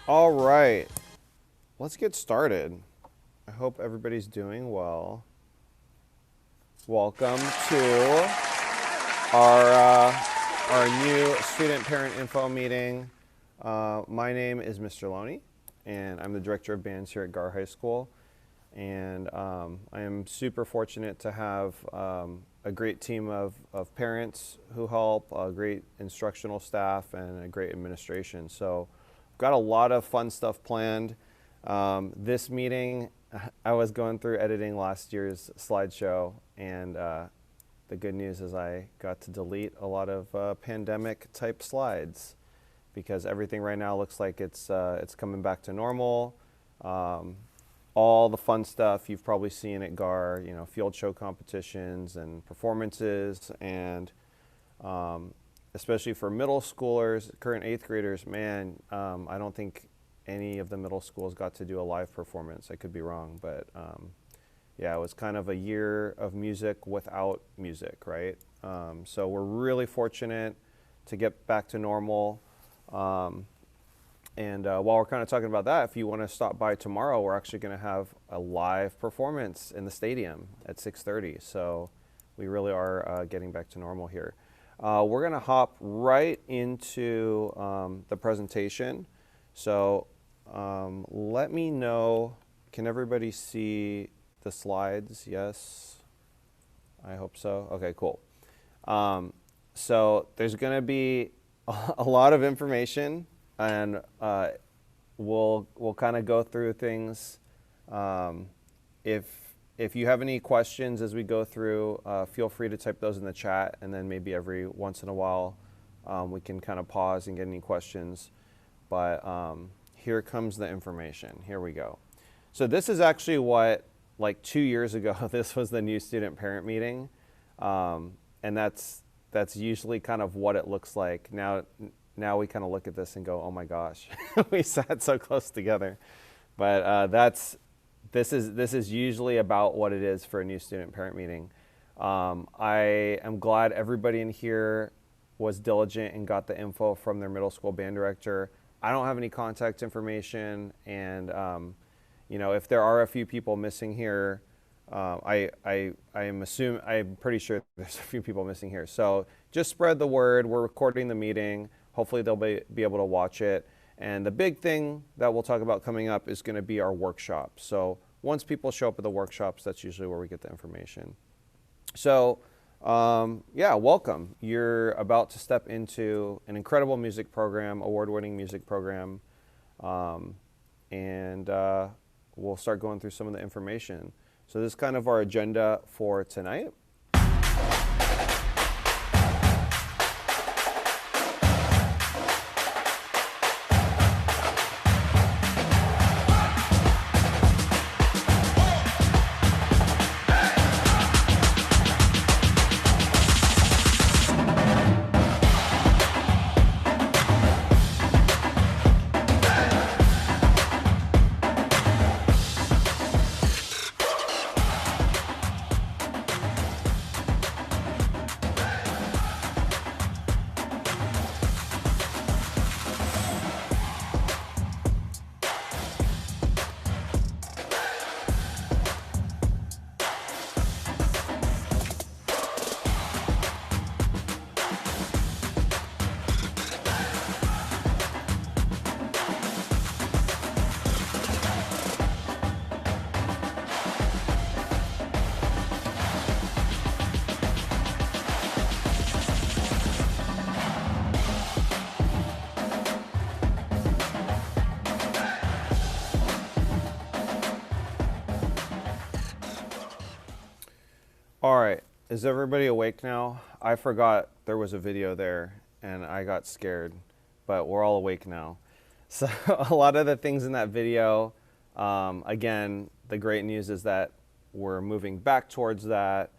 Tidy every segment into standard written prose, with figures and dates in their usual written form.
All right, let's get started. I hope everybody's doing well. Welcome to our new student parent info meeting. My name is Mr. Loney, and I'm the director of bands here at Gahr High School. And I am super fortunate to have a great team of parents who help, a great instructional staff, and a great administration. So I've got a lot of fun stuff planned. This meeting, I was going through editing last year's slideshow, and the good news is I got to delete a lot of pandemic type slides because everything right now looks like it's coming back to normal. All the fun stuff you've probably seen at GAR, field show competitions and performances, and especially for middle schoolers, current eighth graders, man, I don't think any of the middle schools got to do a live performance. I could be wrong, but yeah, it was kind of a year of music without music, right? So we're really fortunate to get back to normal. And while we're kind of talking about that, if you want to stop by tomorrow, we're actually going to have a live performance in the stadium at 6:30. So we really are getting back to normal here. We're going to hop right into the presentation. So let me know, can everybody see the slides? Yes? I hope so. Okay, cool. So there's going to be a lot of information, and we'll kind of go through things. If you have any questions as we go through, feel free to type those in the chat, and then maybe every once in a while we can kind of pause and get any questions. But here comes the information. Here we go. So this is actually what, like 2 years ago, this was the new student parent meeting, and that's usually kind of what it looks like now. Now we kind of look at this and go, oh my gosh, we sat so close together. But this is usually about what it is for a new student parent meeting. I am glad everybody in here was diligent and got the info from their middle school band director. I don't have any contact information, and if there are a few people missing here, I'm pretty sure there's a few people missing here. So just spread the word. We're recording the meeting. Hopefully they'll be able to watch it. And the big thing that we'll talk about coming up is going to be our workshop. So once people show up at the workshops, that's usually where we get the information. So yeah, welcome. You're about to step into an incredible music program, award-winning music program. And we'll start going through some of the information. So this is kind of our agenda for tonight. All right, is everybody awake now? I forgot there was a video there and I got scared, but we're all awake now. So a lot of the things in that video, again, the great news is that we're moving back towards that.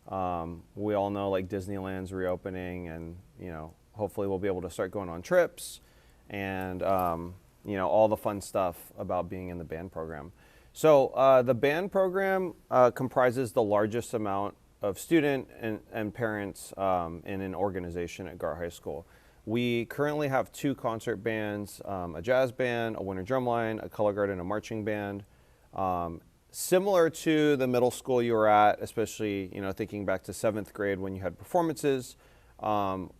We all know like Disneyland's reopening, and hopefully we'll be able to start going on trips, and all the fun stuff about being in the band program. So the band program comprises the largest amount of student and parents in an organization at Gahr High School. We currently have 2 concert bands, a jazz band, a winter drumline, a color guard, and a marching band. Similar to the middle school you were at, especially thinking back to 7th grade when you had performances,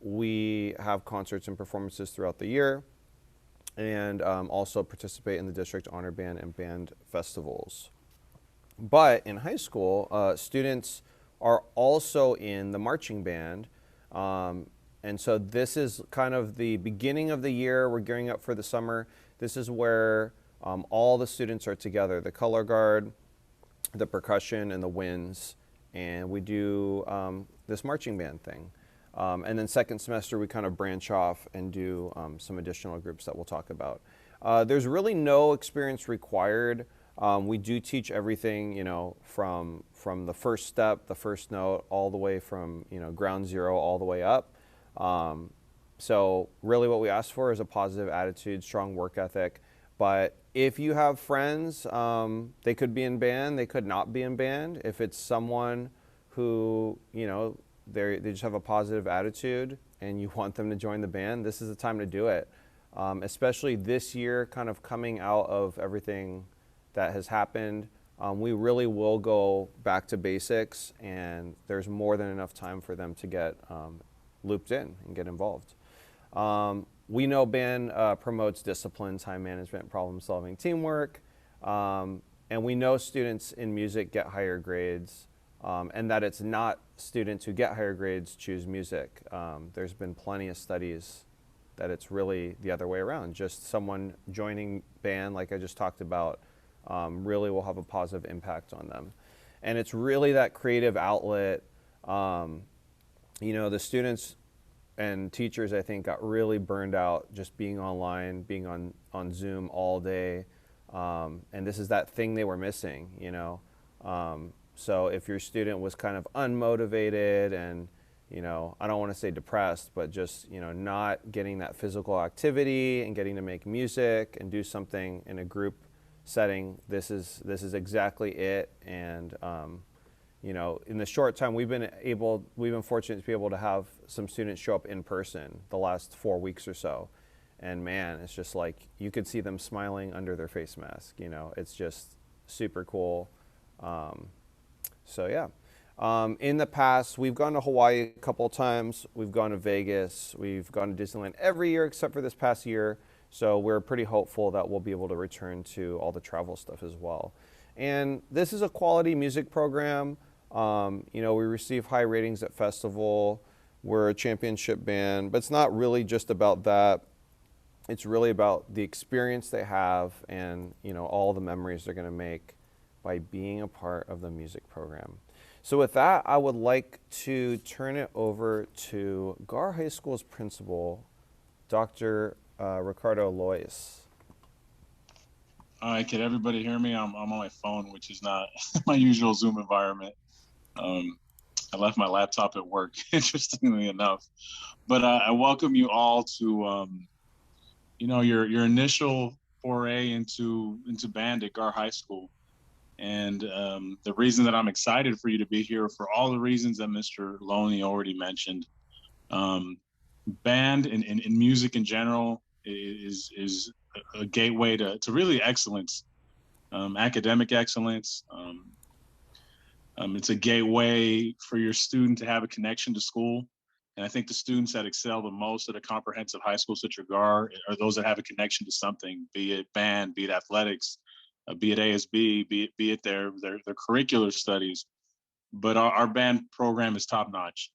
we have concerts and performances throughout the year, and also participate in the district honor band and band festivals. But in high school, students are also in the marching band. And so this is kind of the beginning of the year. We're gearing up for the summer. This is where all the students are together, the color guard, the percussion, and the winds. And we do this marching band thing. And then second semester, we kind of branch off and do some additional groups that we'll talk about. There's really no experience required. We do teach everything, from the first step, the first note, all the way from, ground zero all the way up. So really what we ask for is a positive attitude, strong work ethic. But if you have friends, they could be in band, they could not be in band. If it's someone who, they just have a positive attitude and you want them to join the band, this is the time to do it. Especially this year, kind of coming out of everything that has happened, we really will go back to basics, and there's more than enough time for them to get looped in and get involved. We know band promotes discipline, time management, problem solving, teamwork, and we know students in music get higher grades, and that it's not students who get higher grades choose music. There's been plenty of studies that it's really the other way around. Just someone joining band, like I just talked about, really will have a positive impact on them. And it's really that creative outlet. The students and teachers, I think, got really burned out just being online, being on Zoom all day. And this is that thing they were missing, So if your student was kind of unmotivated and, I don't want to say depressed, but just, not getting that physical activity and getting to make music and do something in a group setting, this is exactly it. And in the short time we've been fortunate to be able to have some students show up in person the last 4 weeks or so, and man, it's just like you could see them smiling under their face mask. It's just super cool. So yeah, in the past we've gone to Hawaii a couple of times, we've gone to Vegas, we've gone to Disneyland every year except for this past year. So we're pretty hopeful that we'll be able to return to all the travel stuff as well. And this is a quality music program. We receive high ratings at festival. We're a championship band, but it's not really just about that. It's really about the experience they have and, all the memories they're going to make by being a part of the music program. So with that, I would like to turn it over to Gahr High School's principal, Dr. Ricardo Lois. All right, can everybody hear me? I'm on my phone, which is not my usual Zoom environment. I left my laptop at work, interestingly enough. But I welcome you all to, your initial foray into band at Gahr High School. And the reason that I'm excited for you to be here, for all the reasons that Mr. Loney already mentioned. Band and music in general is a gateway to really excellence, academic excellence. It's a gateway for your student to have a connection to school. And I think the students that excel the most at a comprehensive high school such as Gahr are those that have a connection to something, be it band, be it athletics, be it ASB, be it their curricular studies. But our band program is top notch.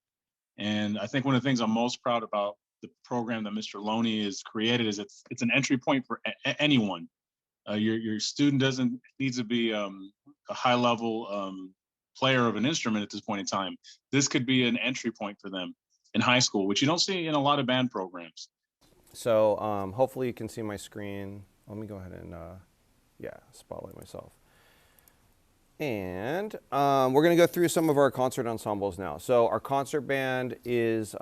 And I think one of the things I'm most proud about the program that Mr. Loney has created is it's an entry point for anyone. Your student doesn't need to be a high level player of an instrument at this point in time. This could be an entry point for them in high school, which you don't see in a lot of band programs. So hopefully you can see my screen. Let me go ahead and spotlight myself. And we're going to go through some of our concert ensembles now. So our concert band is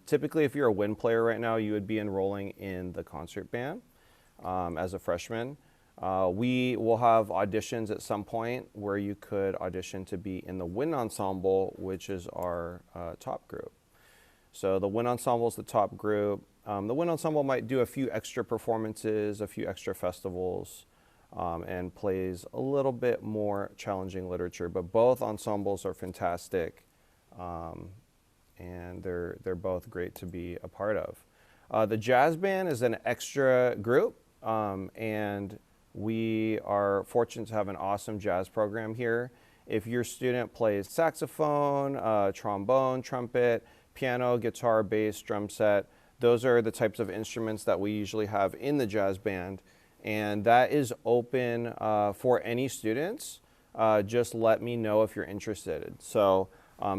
typically, if you're a wind player right now, you would be enrolling in the concert band as a freshman. We will have auditions at some point where you could audition to be in the wind ensemble, which is our top group. So the wind ensemble is the top group. The wind ensemble might do a few extra performances, a few extra festivals, and plays a little bit more challenging literature. But both ensembles are fantastic, and they're both great to be a part of. The jazz band is an extra group, and we are fortunate to have an awesome jazz program here. If your student plays saxophone, trombone, trumpet, piano, guitar, bass, drum set, those are the types of instruments that we usually have in the jazz band. And that is open for any students. Just let me know if you're interested. So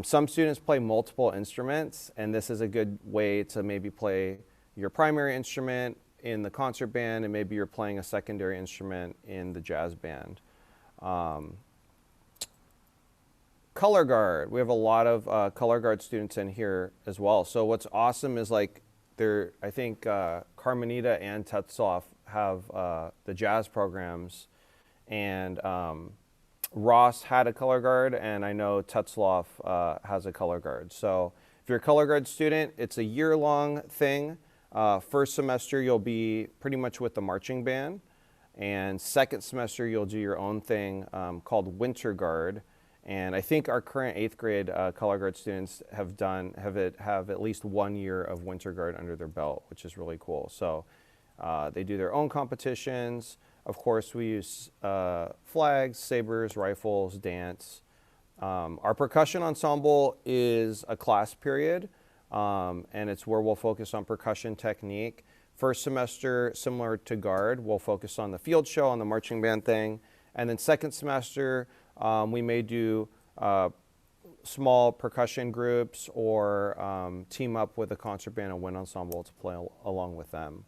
some students play multiple instruments, and this is a good way to maybe play your primary instrument in the concert band, and maybe you're playing a secondary instrument in the jazz band. Color guard, we have a lot of color guard students in here as well. So what's awesome is like I think Carmenita and Tetzloff have the jazz programs, and Ross had a color guard, and I know Tetzloff has a color guard. So if you're a color guard student, it's a year-long thing. First semester, you'll be pretty much with the marching band, and second semester, you'll do your own thing called winter guard. And I think our current 8th grade color guard students have at least 1 year of winter guard under their belt, which is really cool. So they do their own competitions. Of course, we use flags, sabers, rifles, dance. Our percussion ensemble is a class period, and it's where we'll focus on percussion technique. First semester, similar to guard, we'll focus on the field show, on the marching band thing. And then second semester, we may do small percussion groups or team up with a concert band and wind ensemble to play along with them.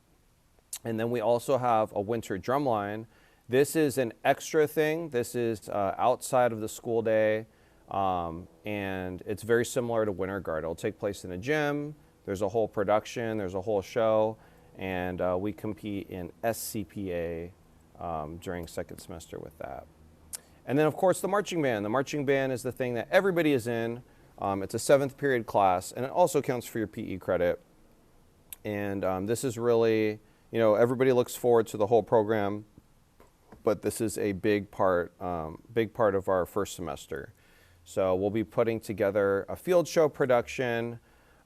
And then we also have a winter drumline. This is an extra thing. This is outside of the school day, and it's very similar to winter guard. It'll take place in a gym. There's a whole production. There's a whole show, and we compete in SCPA during second semester with that. And then, of course, the marching band. The marching band is the thing that everybody is in. It's a 7th period class, and it also counts for your PE credit. And this is really, everybody looks forward to the whole program, but this is a big part of our first semester. So we'll be putting together a field show production,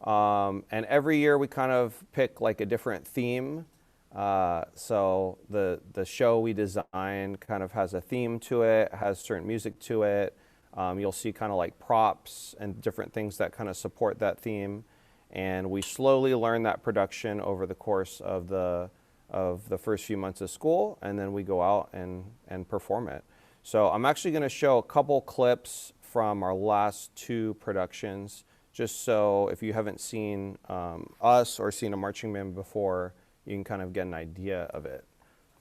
and every year we kind of pick like a different theme. So the show we design kind of has a theme to it, has certain music to it. You'll see kind of like props and different things that kind of support that theme. And we slowly learn that production over the course of the first few months of school, and then we go out and perform it. So I'm actually going to show a couple clips from our last 2 productions, just so if you haven't seen us or seen a marching band before, you can kind of get an idea of it.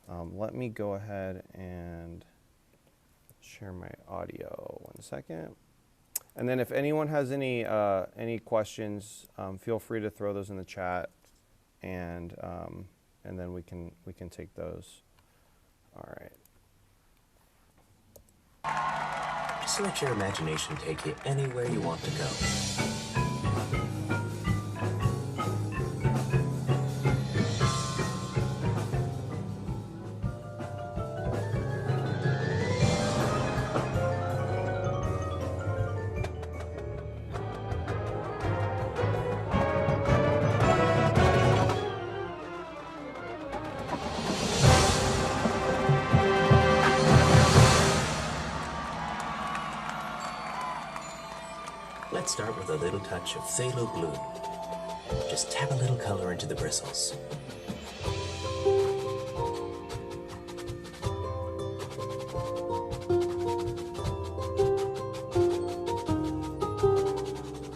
Let me go ahead and share my audio 1 second. And then if anyone has any questions, feel free to throw those in the chat, and then we can take those. All right. Just let your imagination take you anywhere you want to go. Let's start with a little touch of phthalo blue. Just tap a little color into the bristles.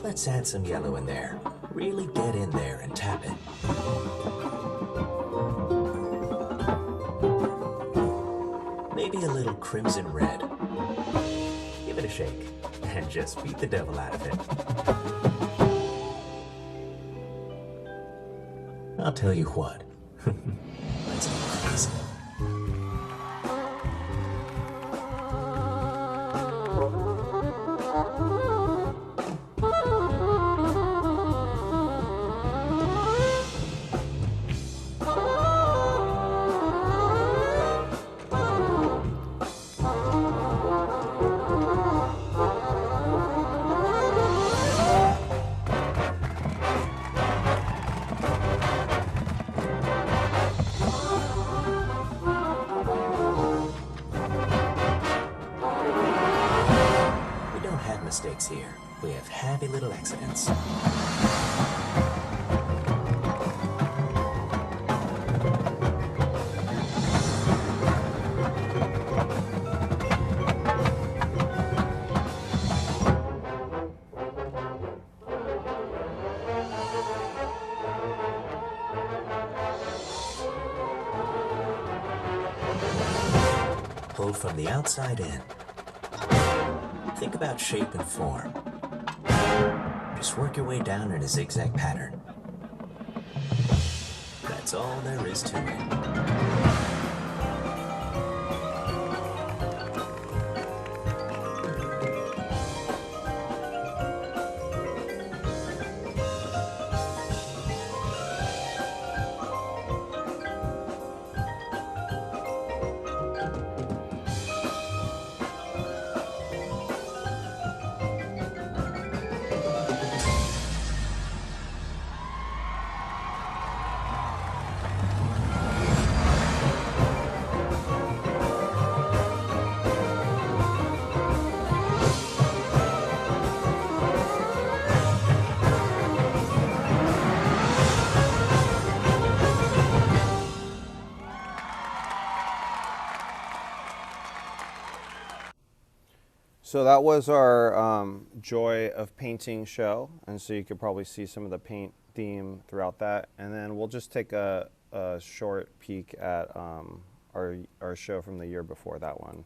Let's add some yellow in there. Really get in there and tap it. Maybe a little crimson red. Give it a shake. And just beat the devil out of it. I'll tell you what. Let's go crazy. here. We have happy little accidents. Pull from the outside in. Think about shape and form. Just work your way down in a zigzag pattern. That's all there is to it. So that was our Joy of Painting show, and so you could probably see some of the paint theme throughout that. And then we'll just take a short peek at our show from the year before that one.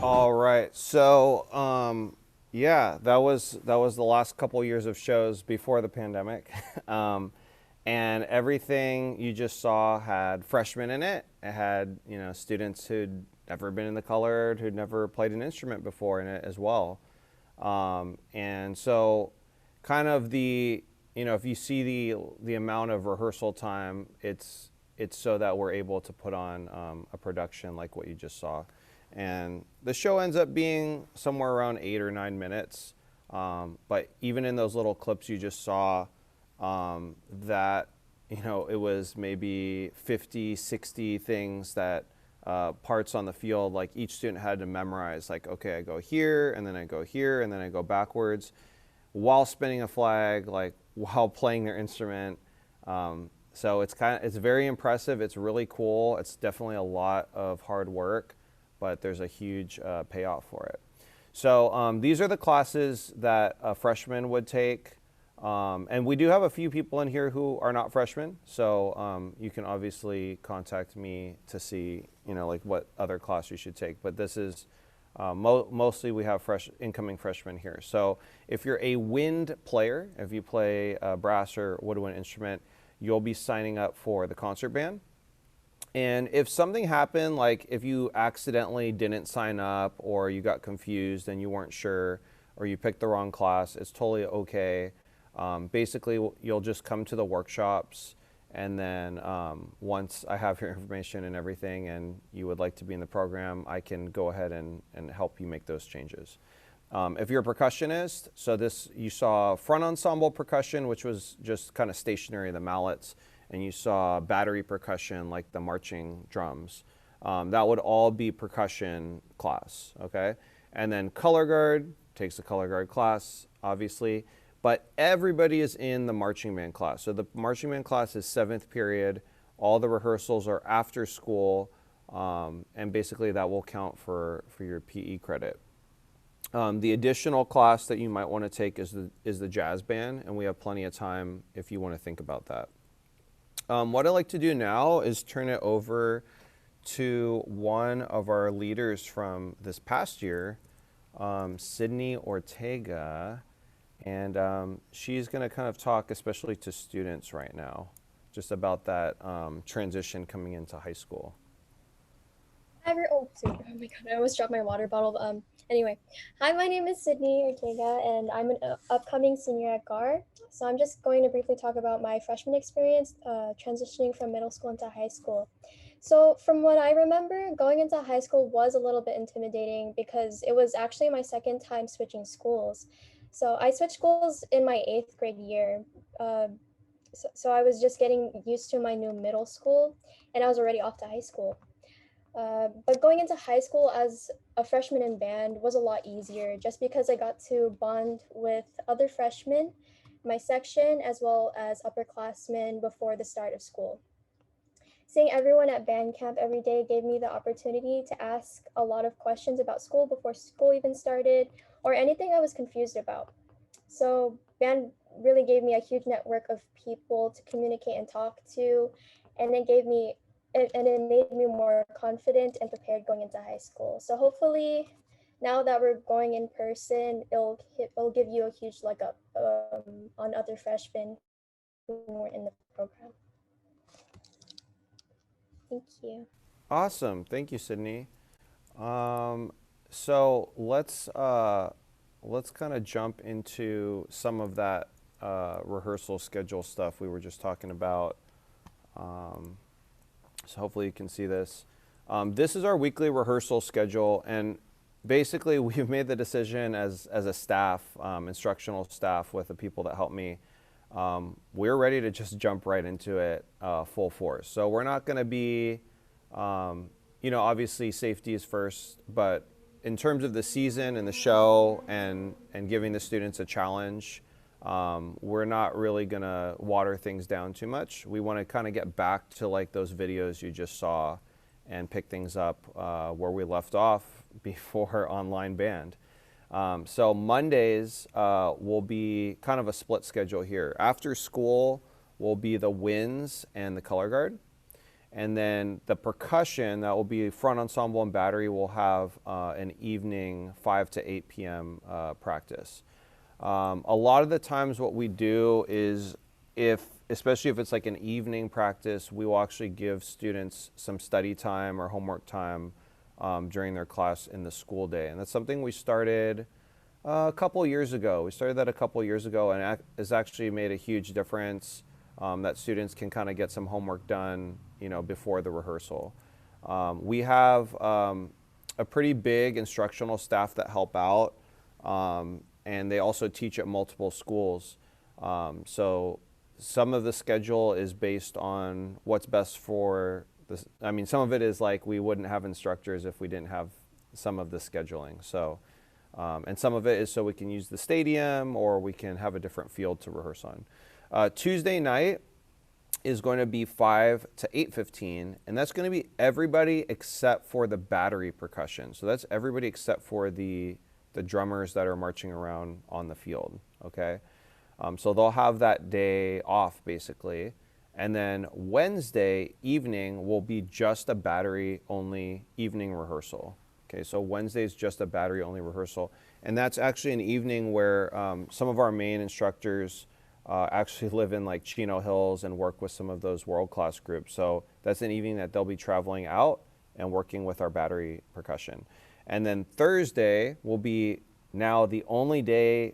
All right, so yeah, that was the last couple years of shows before the pandemic, and everything you just saw had freshmen in it. It had students who'd never been in the colored, who'd never played an instrument before in it as well, and so kind of if you see the amount of rehearsal time, it's so that we're able to put on a production like what you just saw. And the show ends up being somewhere around 8 or 9 minutes. But even in those little clips you just saw, that you know, it was maybe 50, 60 things that parts on the field, like each student had to memorize, like, okay, I go here, and then I go here, and then I go backwards, while spinning a flag, like while playing their instrument. So it's very impressive. It's really cool. It's definitely a lot of hard work, but there's a huge payoff for it. So these are the classes that a freshman would take. And we do have a few people in here who are not freshmen, so you can obviously contact me to see, you know, like what other class you should take. But this is mostly we have incoming freshmen here. So if you're a wind player, if you play brass or woodwind instrument, you'll be signing up for the concert band. And if something happened, like if you accidentally didn't sign up or you got confused and you weren't sure or you picked the wrong class, it's totally okay. Basically, you'll just come to the workshops, and then once I have your information and everything and you would like to be in the program, I can go ahead and help you make those changes. If you're a percussionist, so this, you saw front ensemble percussion, which was just kind of stationary, the mallets, and you saw battery percussion, like the marching drums. That would all be percussion class, okay? And then color guard takes the color guard class, obviously. But everybody is in the marching band class. So the marching band class is 7th period. All the rehearsals are after school, and basically that will count for your PE credit. The additional class that you might want to take is the jazz band, and we have plenty of time if you want to think about that. What I'd like to do now is turn it over to one of our leaders from this past year, Sydney Ortega. And she's going to kind of talk, especially to students right now, just about that transition coming into high school. Oh my god, I almost dropped my water bottle. Anyway, hi, my name is Sydney Ortega, and I'm an upcoming senior at Gahr. So I'm just going to briefly talk about my freshman experience transitioning from middle school into high school. So from what I remember, going into high school was a little bit intimidating because it was actually my second time switching schools. So I switched schools in my 8th grade year. So I was just getting used to my new middle school, and I was already off to high school. But going into high school as a freshman in band was a lot easier just because I got to bond with other freshmen, my section, as well as upperclassmen before the start of school. Seeing everyone at band camp every day gave me the opportunity to ask a lot of questions about school before school even started, or anything I was confused about. So band really gave me a huge network of people to communicate and talk to, and it made me more confident and prepared going into high school. So hopefully, now that we're going in person, it'll give you a huge leg up on other freshmen who weren't in the program. Thank you. Awesome. Thank you, Sydney. So let's kind of jump into some of that rehearsal schedule stuff we were just talking about. So hopefully you can see this. This is our weekly rehearsal schedule, and basically we've made the decision as a staff, instructional staff with the people that help me, we're ready to just jump right into it full force. So we're not going to be, you know, obviously safety is first, but in terms of the season and the show and giving the students a challenge, we're not really going to water things down too much. We want to kind of get back to like those videos you just saw and pick things up where we left off before online band. So Mondays will be kind of a split schedule here. After school will be the winds and the color guard. And then the percussion, that will be front ensemble and battery, will have an evening 5 to 8 p.m. Practice. A lot of the times what we do is, especially if it's like an evening practice, we will actually give students some study time or homework time during their class in the school day. And that's something we started a couple years ago. We started that a couple years ago, and it has actually made a huge difference that students can kind of get some homework done, you know, before the rehearsal. We have a pretty big instructional staff that help out, and they also teach at multiple schools. So some of the schedule is based on what's best for this. I mean, some of it is like we wouldn't have instructors if we didn't have some of the scheduling. So, and some of it is so we can use the stadium or we can have a different field to rehearse on. Tuesday night is going to be 5 to 8:15, and that's going to be everybody except for the battery percussion. So that's everybody except for the drummers that are marching around on the field, okay? So they'll have that day off, basically. And then Wednesday evening will be just a battery-only evening rehearsal. Okay, so Wednesday is just a battery-only rehearsal. And that's actually an evening where some of our main instructors actually live in like Chino Hills and work with some of those world-class groups. So that's an evening that they'll be traveling out and working with our battery percussion. And then Thursday will be now the only day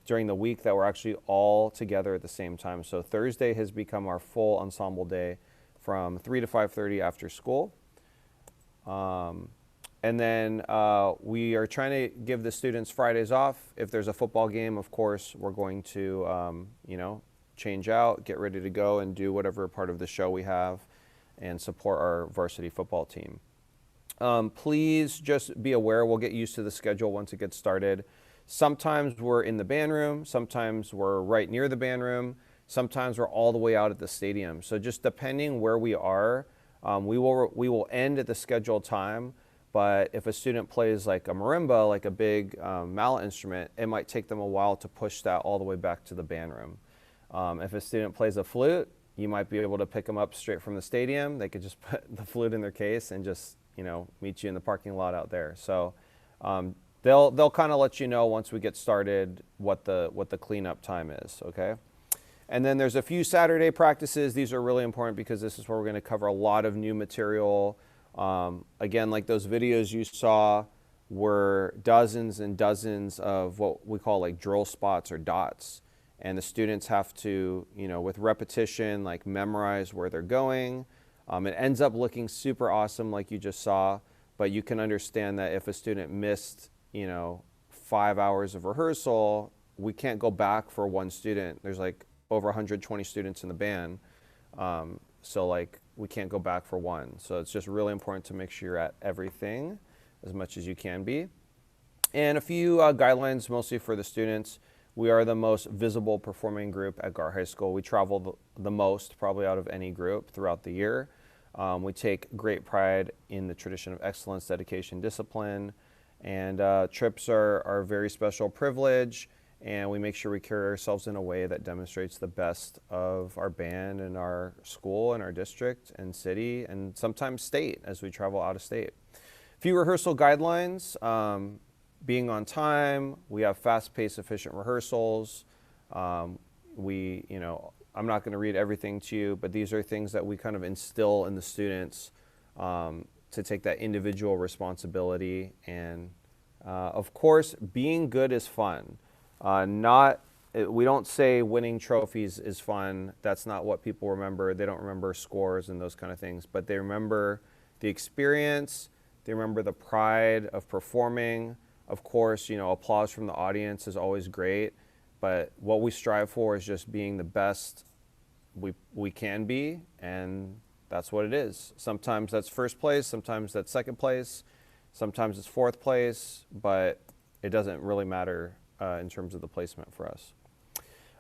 during the week that we're actually all together at the same time. So Thursday has become our full ensemble day from 3 to 5:30 after school. And then we are trying to give the students Fridays off. If there's a football game, of course, we're going to, you know, change out, get ready to go and do whatever part of the show we have and support our varsity football team. Please just be aware, we'll get used to the schedule once it gets started. Sometimes we're in the band room, sometimes we're right near the band room, sometimes we're all the way out at the stadium. So just depending where we are, we will end at the scheduled time, but if a student plays like a marimba, like a big mallet instrument, it might take them a while to push that all the way back to the band room. If a student plays a flute, you might be able to pick them up straight from the stadium. They could just put the flute in their case and just, you know, meet you in the parking lot out there. So they'll kind of let you know once we get started what the cleanup time is, okay? And then there's a few Saturday practices. These are really important because this is where we're going to cover a lot of new material. Again, like those videos you saw were dozens and dozens of what we call like drill spots or dots. And the students have to, you know, with repetition, like memorize where they're going. It ends up looking super awesome like you just saw, but you can understand that if a student missed, you know, 5 hours of rehearsal, we can't go back for one student. There's like over 120 students in the band. So like we can't go back for one. So it's just really important to make sure you're at everything as much as you can be. And a few guidelines mostly for the students. We are the most visible performing group at Gahr High School. We travel the most probably out of any group throughout the year. We take great pride in the tradition of excellence, dedication, discipline, and trips are a very special privilege, and we make sure we carry ourselves in a way that demonstrates the best of our band and our school and our district and city and sometimes state as we travel out of state. A few rehearsal guidelines. Being on time, we have fast-paced, efficient rehearsals. You know, I'm not going to read everything to you, but these are things that we kind of instill in the students to take that individual responsibility. And of course, being good is fun. We don't say winning trophies is fun. That's not what people remember. They don't remember scores and those kind of things, but they remember the experience. They remember the pride of performing. Of course, you know, applause from the audience is always great, but what we strive for is just being the best we can be, and that's what it is. Sometimes that's first place, sometimes that's second place, sometimes it's fourth place, but it doesn't really matter in terms of the placement for us.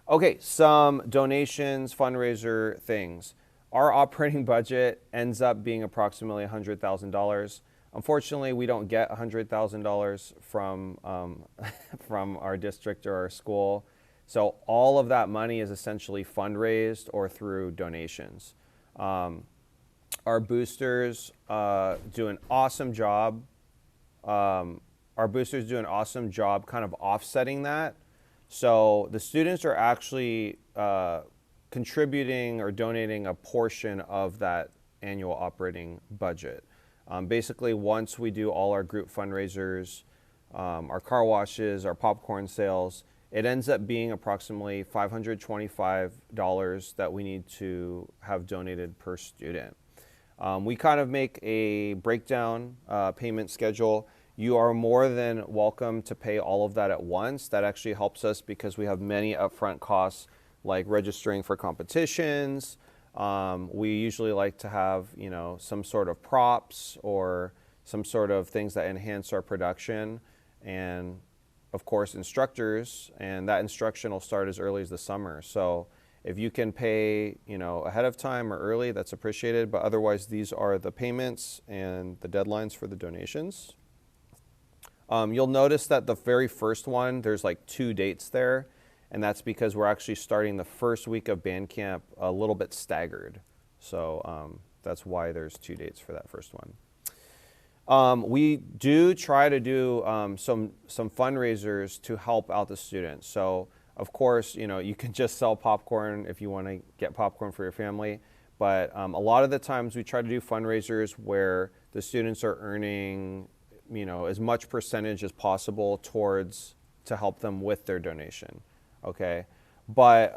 Okay, some donations, fundraiser things. Our operating budget ends up being approximately $100,000. Unfortunately, we don't get $100,000 from from our district or our school. So all of that money is essentially fundraised or through donations. Our boosters do an awesome job. Our boosters do an awesome job kind of offsetting that. So the students are actually contributing or donating a portion of that annual operating budget. Basically, once we do all our group fundraisers, our car washes, our popcorn sales, it ends up being approximately $525 that we need to have donated per student. We kind of make a breakdown payment schedule. You are more than welcome to pay all of that at once. That actually helps us because we have many upfront costs like registering for competitions. We usually like to have, you know, some sort of props or some sort of things that enhance our production, and of course instructors, and that instruction will start as early as the summer. So if you can pay, you know, ahead of time or early, that's appreciated, but otherwise these are the payments and the deadlines for the donations. You'll notice that the very first one, there's like 2 dates there, and that's because we're actually starting the first week of band camp a little bit staggered. So that's why there's 2 dates for that first one. We do try to do some fundraisers to help out the students. So of course, you know, you can just sell popcorn if you want to get popcorn for your family. But a lot of the times we try to do fundraisers where the students are earning, you know, as much percentage as possible towards to help them with their donation. Okay. But,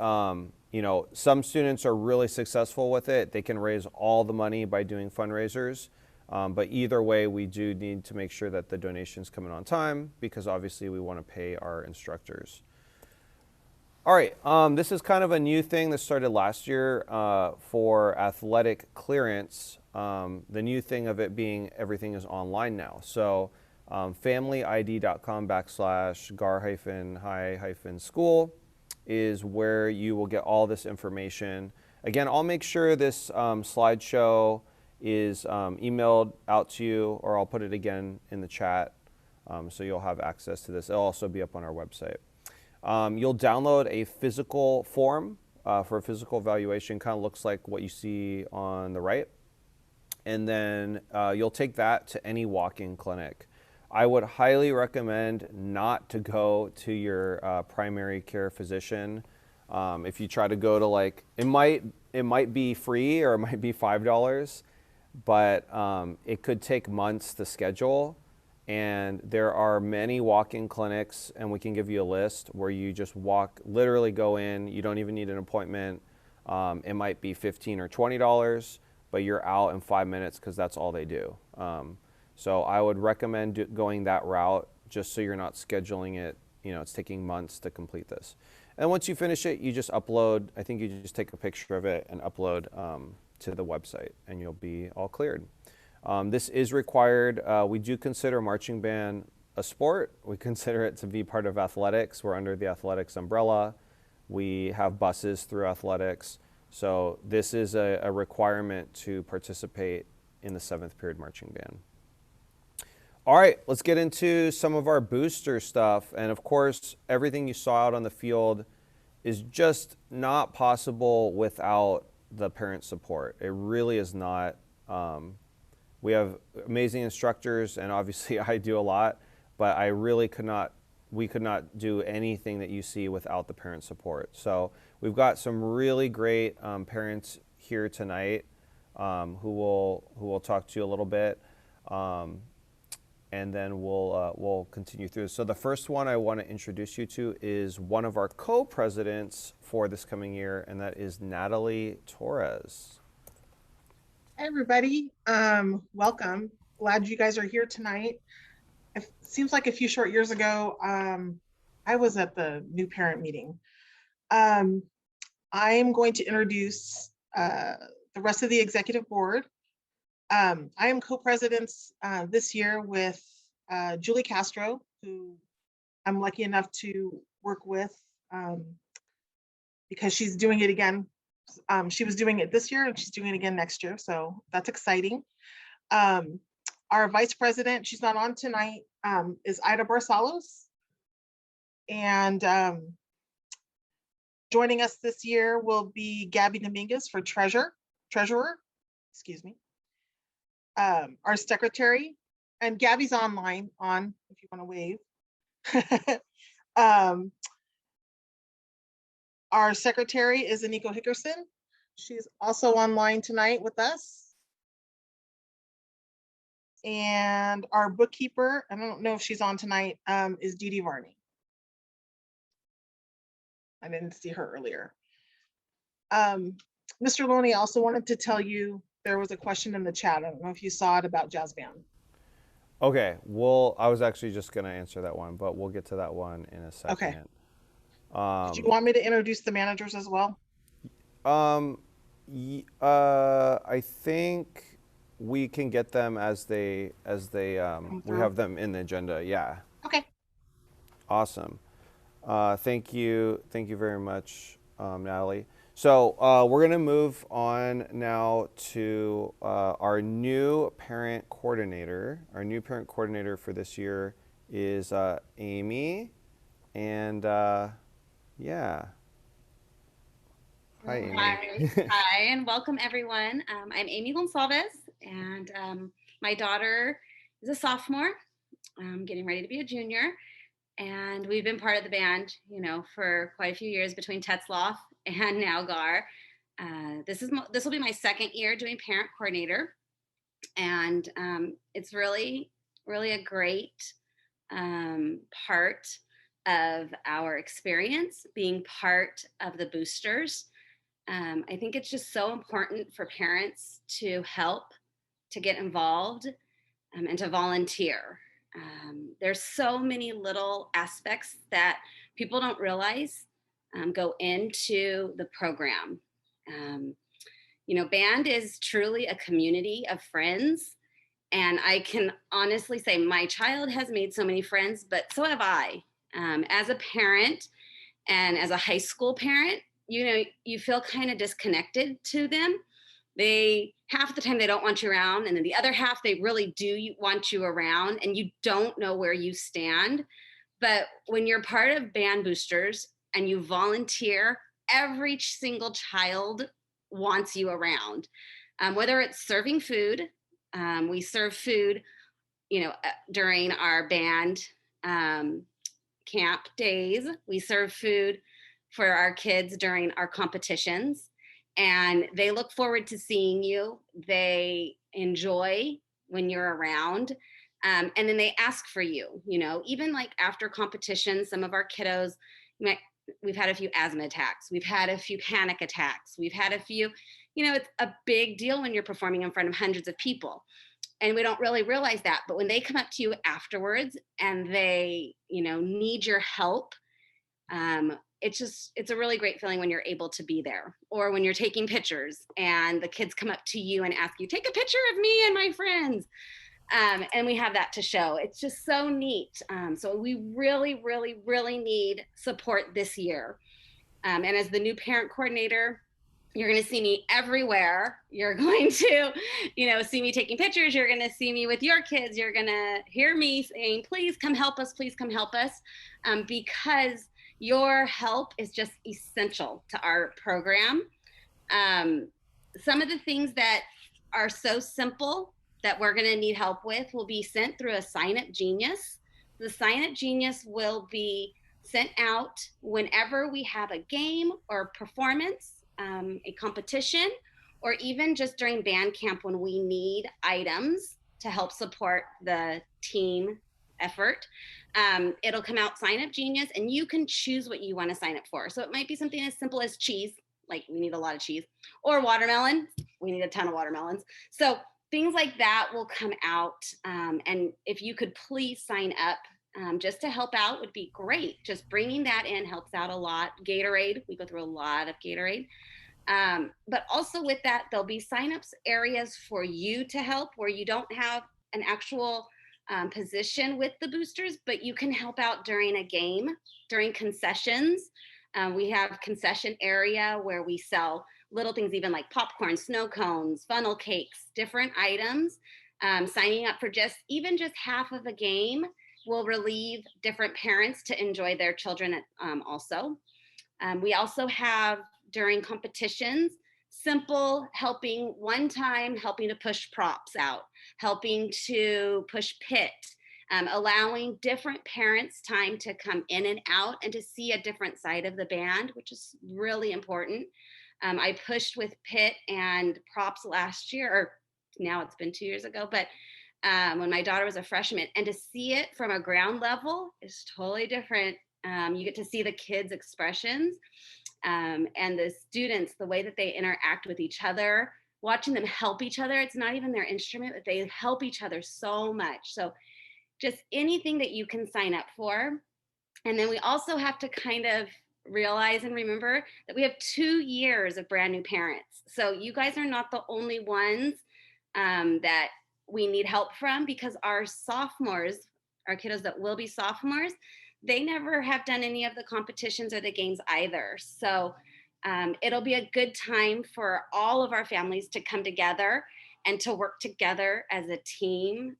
you know, some students are really successful with it. They can raise all the money by doing fundraisers. But either way, we do need to make sure that the donations come in on time, because obviously we want to pay our instructors. All right, this is kind of a new thing that started last year for athletic clearance. The new thing of it being everything is online now. So familyid.com/gar-high-school is where you will get all this information. Again, I'll make sure this slideshow is emailed out to you, or I'll put it again in the chat, so you'll have access to this. It'll also be up on our website. You'll download a physical form for a physical evaluation, kind of looks like what you see on the right. And then you'll take that to any walk-in clinic. I would highly recommend not to go to your primary care physician. If you try to go to, like, it might be free or it might be $5, but it could take months to schedule. And there are many walk-in clinics, and we can give you a list where you just literally go in. You don't even need an appointment. It might be $15 or $20, but you're out in 5 minutes because that's all they do. So I would recommend going that route, just so you're not scheduling it. You know, it's taking months to complete this. And once you finish it, you just upload. I think you just take a picture of it and upload to the website, and you'll be all cleared. This is required. We do consider marching band a sport. We consider it to be part of athletics. We're under the athletics umbrella. We have buses through athletics. So this is a requirement to participate in the 7th period marching band. All right, let's get into some of our booster stuff. And of course, everything you saw out on the field is just not possible without the parent support. It really is not. We have amazing instructors, and obviously I do a lot, but we could not do anything that you see without the parent support. So we've got some really great parents here tonight who will talk to you a little bit, and then we'll continue through. So the first one I want to introduce you to is one of our co-presidents for this coming year, and that is Natalie Torres. Hi, everybody. Welcome. Glad you guys are here tonight. It seems like a few short years ago, I was at the new parent meeting. I am going to introduce the rest of the executive board. I am co-presidents this year with Julie Castro, who I'm lucky enough to work with because she's doing it again. She was doing it this year and she's doing it again next year, so that's exciting. Our vice president, she's not on tonight, is Ida Barsalos. And joining us this year will be Gabby Dominguez for treasurer, excuse me. Our secretary, and Gabby's online if you want to wave. Our secretary is Aniko Hickerson. She's also online tonight with us. And our bookkeeper, I don't know if she's on tonight, is Dee Dee Varney. I didn't see her earlier. Mr. Loney also wanted to tell you there was a question in the chat. I don't know if you saw it about jazz band. Okay, I was actually just going to answer that one, but we'll get to that one in a second. Okay. Did you want me to introduce the managers as well? Um, I think we can get them as Come we through. have them in the agenda. Yeah. Okay. Awesome. Thank you very much, Natalie. So we're gonna move on now to our new parent coordinator. Our new parent coordinator for this year is Amy, and yeah. Hi, Amy. Hi, hi, and welcome everyone. I'm Amy Gonsalves, and my daughter is a sophomore, getting ready to be a junior, and we've been part of the band, for quite a few years between Tetzloff and now Gahr. This will be my second year doing parent coordinator, and it's really, really a great part of our experience being part of the boosters. I think it's just so important for parents to help, to get involved, and to volunteer. There's so many little aspects that people don't realize go into the program. Um, Band is truly a community of friends. And I can honestly say my child has made so many friends, but so have I. As a parent, and as a high school parent, you feel kind of disconnected to them. They half the time they don't want you around, and then the other half they really do want you around, and you don't know where you stand. But when you're part of band boosters and you volunteer, every single child wants you around. Whether it's serving food, we serve food, during our band um, camp days. We serve food for our kids during our competitions, and they look forward to seeing you. They enjoy when you're around. And then they ask for you, even like after competitions, some of our kiddos, we've had a few asthma attacks, we've had a few panic attacks, we've had a few, it's a big deal when you're performing in front of hundreds of people, and we don't really realize that. But when they come up to you afterwards and they need your help, it's a really great feeling when you're able to be there, or when you're taking pictures and the kids come up to you and ask you, take a picture of me and my friends, and we have that to show. It's just so neat. So we really, really, really need support this year. And as the new parent coordinator, you're going to see me everywhere. You're going to, see me taking pictures. You're going to see me with your kids. You're going to hear me saying, please come help us. Please come help us. Because your help is just essential to our program. Some of the things that are so simple that we're going to need help with will be sent through a Sign Up Genius. The Sign Up Genius will be sent out whenever we have a game or performance, a competition, or even just during band camp when we need items to help support the team effort. It'll come out Sign Up Genius, and you can choose what you want to sign up for. So it might be something as simple as cheese, like we need a lot of cheese, or watermelon, we need a ton of watermelons. So things like that will come out. And if you could please sign up just to help out would be great. Just bringing that in helps out a lot. Gatorade, we go through a lot of Gatorade. But also with that, there'll be signups areas for you to help where you don't have an actual position with the boosters, but you can help out during a game, during concessions. We have concession area where we sell little things, even like popcorn, snow cones, funnel cakes, different items. Signing up for just half of a game will relieve different parents to enjoy their children also. We also have during competitions, simple helping, one time helping to push props out, helping to push pit, allowing different parents time to come in and out and to see a different side of the band, which is really important. I pushed with pit and props last year, or now it's been 2 years ago, but when my daughter was a freshman, and to see it from a ground level is totally different. You get to see the kids' expressions and the students, the way that they interact with each other, watching them help each other. It's not even their instrument, but they help each other so much. So just anything that you can sign up for. And then we also have to kind of realize and remember that we have 2 years of brand new parents. So you guys are not the only ones that we need help from, because our sophomores, our kiddos that will be sophomores, they never have done any of the competitions or the games either. So it'll be a good time for all of our families to come together and to work together as a team,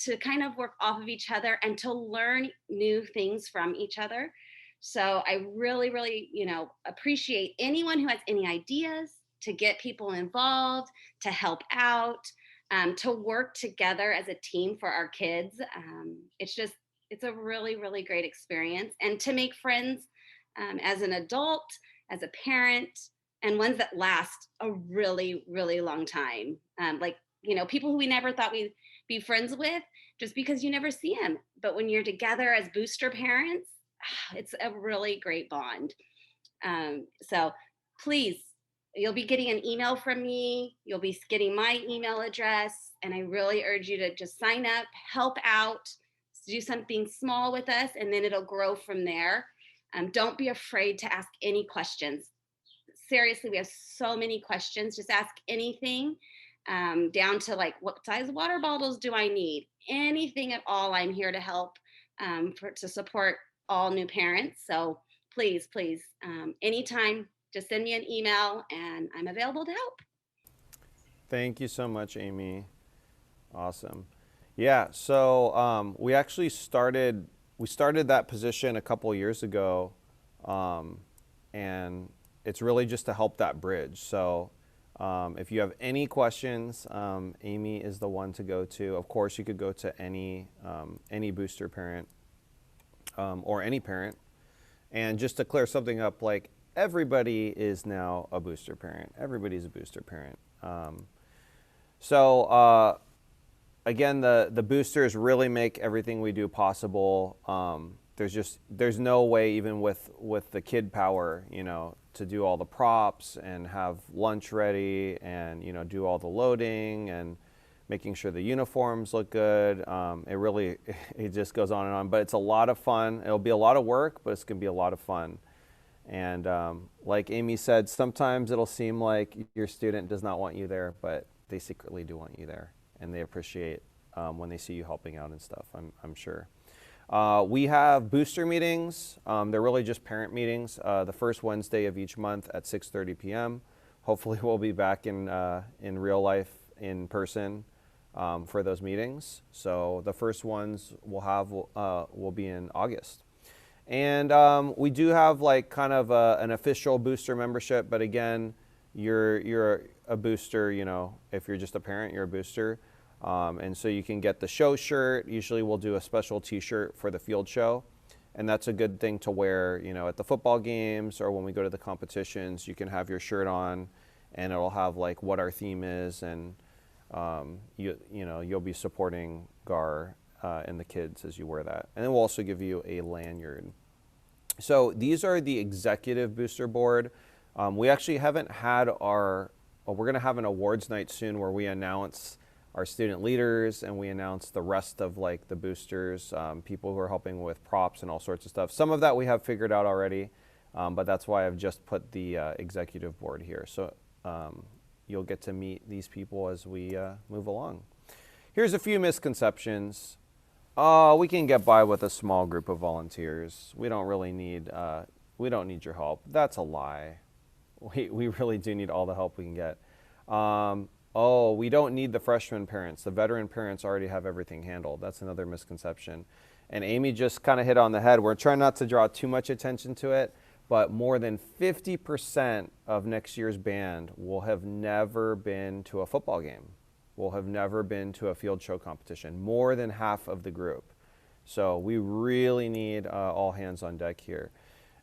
to kind of work off of each other and to learn new things from each other. So I really, really, appreciate anyone who has any ideas to get people involved, to help out, to work together as a team for our kids. It's a really, really great experience. And to make friends as an adult, as a parent, and ones that last a really, really long time. People who we never thought we'd be friends with, just because you never see them. But when you're together as booster parents, it's a really great bond. So please, you'll be getting an email from me. You'll be getting my email address. And I really urge you to just sign up, help out, do something small with us, and then it'll grow from there. Don't be afraid to ask any questions. Seriously, we have so many questions. Just ask anything, down to like, what size water bottles do I need? Anything at all, I'm here to help, to support all new parents. So please, anytime, just send me an email and I'm available to help. Thank you so much, Amy. Awesome. Yeah, so we actually started that position a couple years ago, and it's really just to help that bridge. So if you have any questions, Amy is the one to go to. Of course, you could go to any booster parent or any parent. And just to clear something up, like, everybody is now a booster parent. Everybody's a booster parent. Again, the boosters really make everything we do possible. There's no way, even with the kid power, to do all the props and have lunch ready and, do all the loading and making sure the uniforms look good. It just goes on and on, but it's a lot of fun. It'll be a lot of work, but it's gonna be a lot of fun. And like Amy said, sometimes it'll seem like your student does not want you there, but they secretly do want you there, and they appreciate when they see you helping out and stuff, I'm sure. We have booster meetings. They're really just parent meetings, the first Wednesday of each month at 6:30 p.m. Hopefully we'll be back in real life, in person, for those meetings. So the first ones we'll have will be in August. And we do have like kind of an official booster membership, but again, you're a booster, if you're just a parent, you're a booster. And so you can get the show shirt. Usually we'll do a special t-shirt for the field show. And that's a good thing to wear, at the football games or when we go to the competitions. You can have your shirt on and it'll have like what our theme is, and you'll be supporting Gahr and the kids as you wear that. And then we'll also give you a lanyard. So these are the executive booster board. We actually haven't had we're going to have an awards night soon where we announce our student leaders and we announce the rest of like the boosters, people who are helping with props and all sorts of stuff. Some of that we have figured out already, but that's why I've just put the executive board here. So you'll get to meet these people as we move along. Here's a few misconceptions. We can get by with a small group of volunteers. We don't really need, we don't need your help. That's a lie. We really do need all the help we can get. We don't need the freshman parents. The veteran parents already have everything handled. That's another misconception. And Amy just kind of hit on the head. We're trying not to draw too much attention to it, but more than 50% of next year's band will have never been to a football game, will have never been to a field show competition, more than half of the group. So we really need all hands on deck here.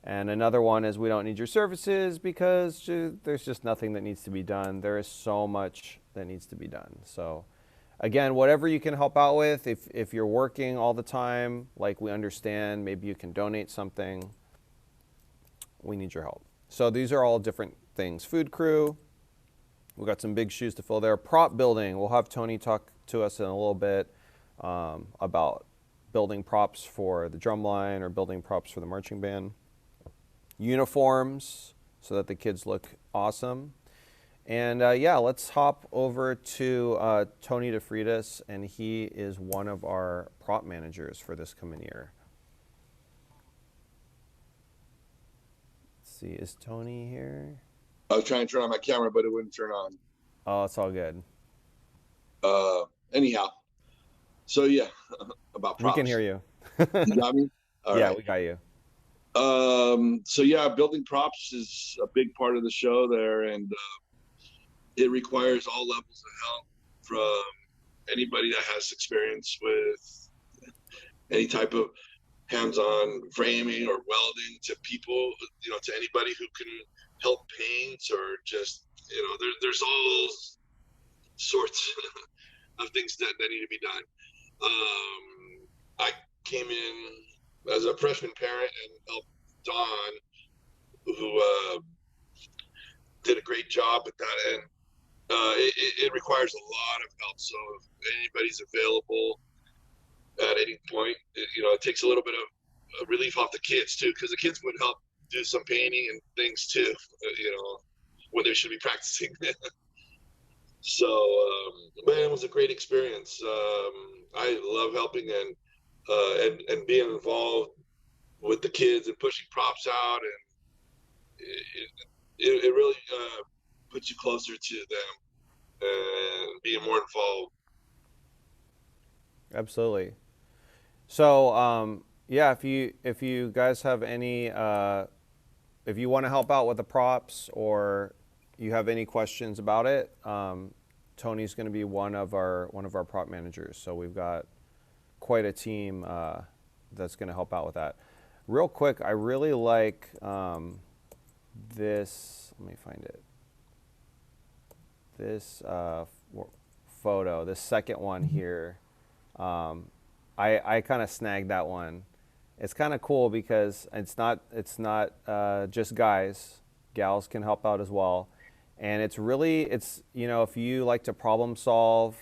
And another one is we don't need your services because there's just nothing that needs to be done. There is so much that needs to be done. So again, whatever you can help out with, if you're working all the time, like we understand, maybe you can donate something. We need your help. So these are all different things. Food crew, we've got some big shoes to fill there. Prop building, we'll have Tony talk to us in a little bit about building props for the drum line or building props for the marching band. uniforms so that the kids look awesome. And yeah, let's hop over to Tony DeFritas, and he is one of our prop managers for this coming year. Let's see, is Tony here? I was trying to turn on my camera, but it wouldn't turn on. Oh, it's all good. Anyhow, so yeah, about props. We can hear you. You got me? All yeah, right. we got you. So yeah, building props is a big part of the show there, and it requires all levels of help from anybody that has experience with any type of hands-on framing or welding to people, to anybody who can help paint or just, there's all sorts of things that need to be done. I came in as a freshman parent and helped Dawn, who did a great job at that end. It requires a lot of help. So if anybody's available at any point, it takes a little bit of relief off the kids too, because the kids would help do some painting and things too, when they should be practicing. So, man, it was a great experience. I love helping and being involved with the kids and pushing props out, and it really puts you closer to them and being more involved. Absolutely. So, yeah, if you guys have any, if you want to help out with the props or you have any questions about it, Tony's going to be one of our prop managers. So we've got quite a team that's going to help out with that. Real quick, I really like this. Let me find it. This photo, this second one here. I kind of snagged that one. It's kind of cool because it's not just guys. Gals can help out as well. And it's if you like to problem solve,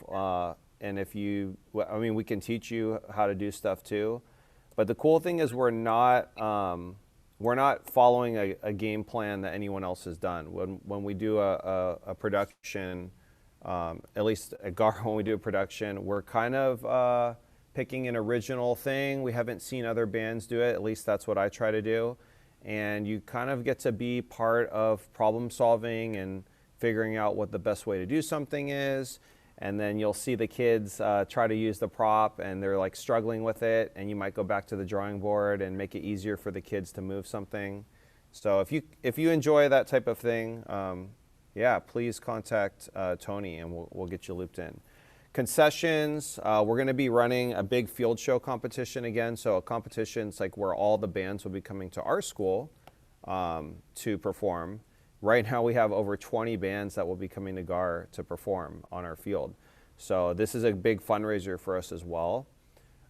and we can teach you how to do stuff too. But the cool thing is we're not following a game plan that anyone else has done. When we do a production, at least at Gahr, when we do a production, we're kind of picking an original thing. We haven't seen other bands do it. At least that's what I try to do. And you kind of get to be part of problem solving and figuring out what the best way to do something is. And then you'll see the kids try to use the prop and they're like struggling with it. And you might go back to the drawing board and make it easier for the kids to move something. So if you enjoy that type of thing, yeah, please contact Tony and we'll get you looped in. Concessions, we're going to be running a big field show competition again. So a competition's like where all the bands will be coming to our school to perform. Right now we have over 20 bands that will be coming to Gahr to perform on our field. So this is a big fundraiser for us as well.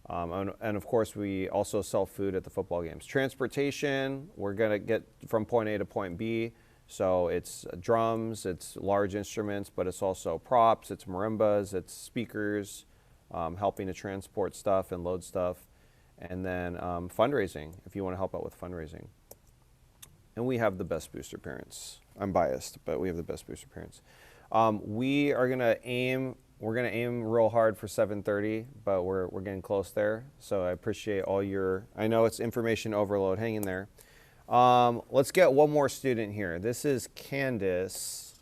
And of course, we also sell food at the football games. Transportation, we're going to get from point A to point B. So it's drums, it's large instruments, but it's also props, it's marimbas, it's speakers, helping to transport stuff and load stuff. And then fundraising, if you want to help out with fundraising. And we have the best booster parents. I'm biased, but we have the best booster parents. We're gonna aim real hard for 7:30, but we're getting close there. So I appreciate all I know it's information overload. Hang in there. Let's get one more student here. This is Candace.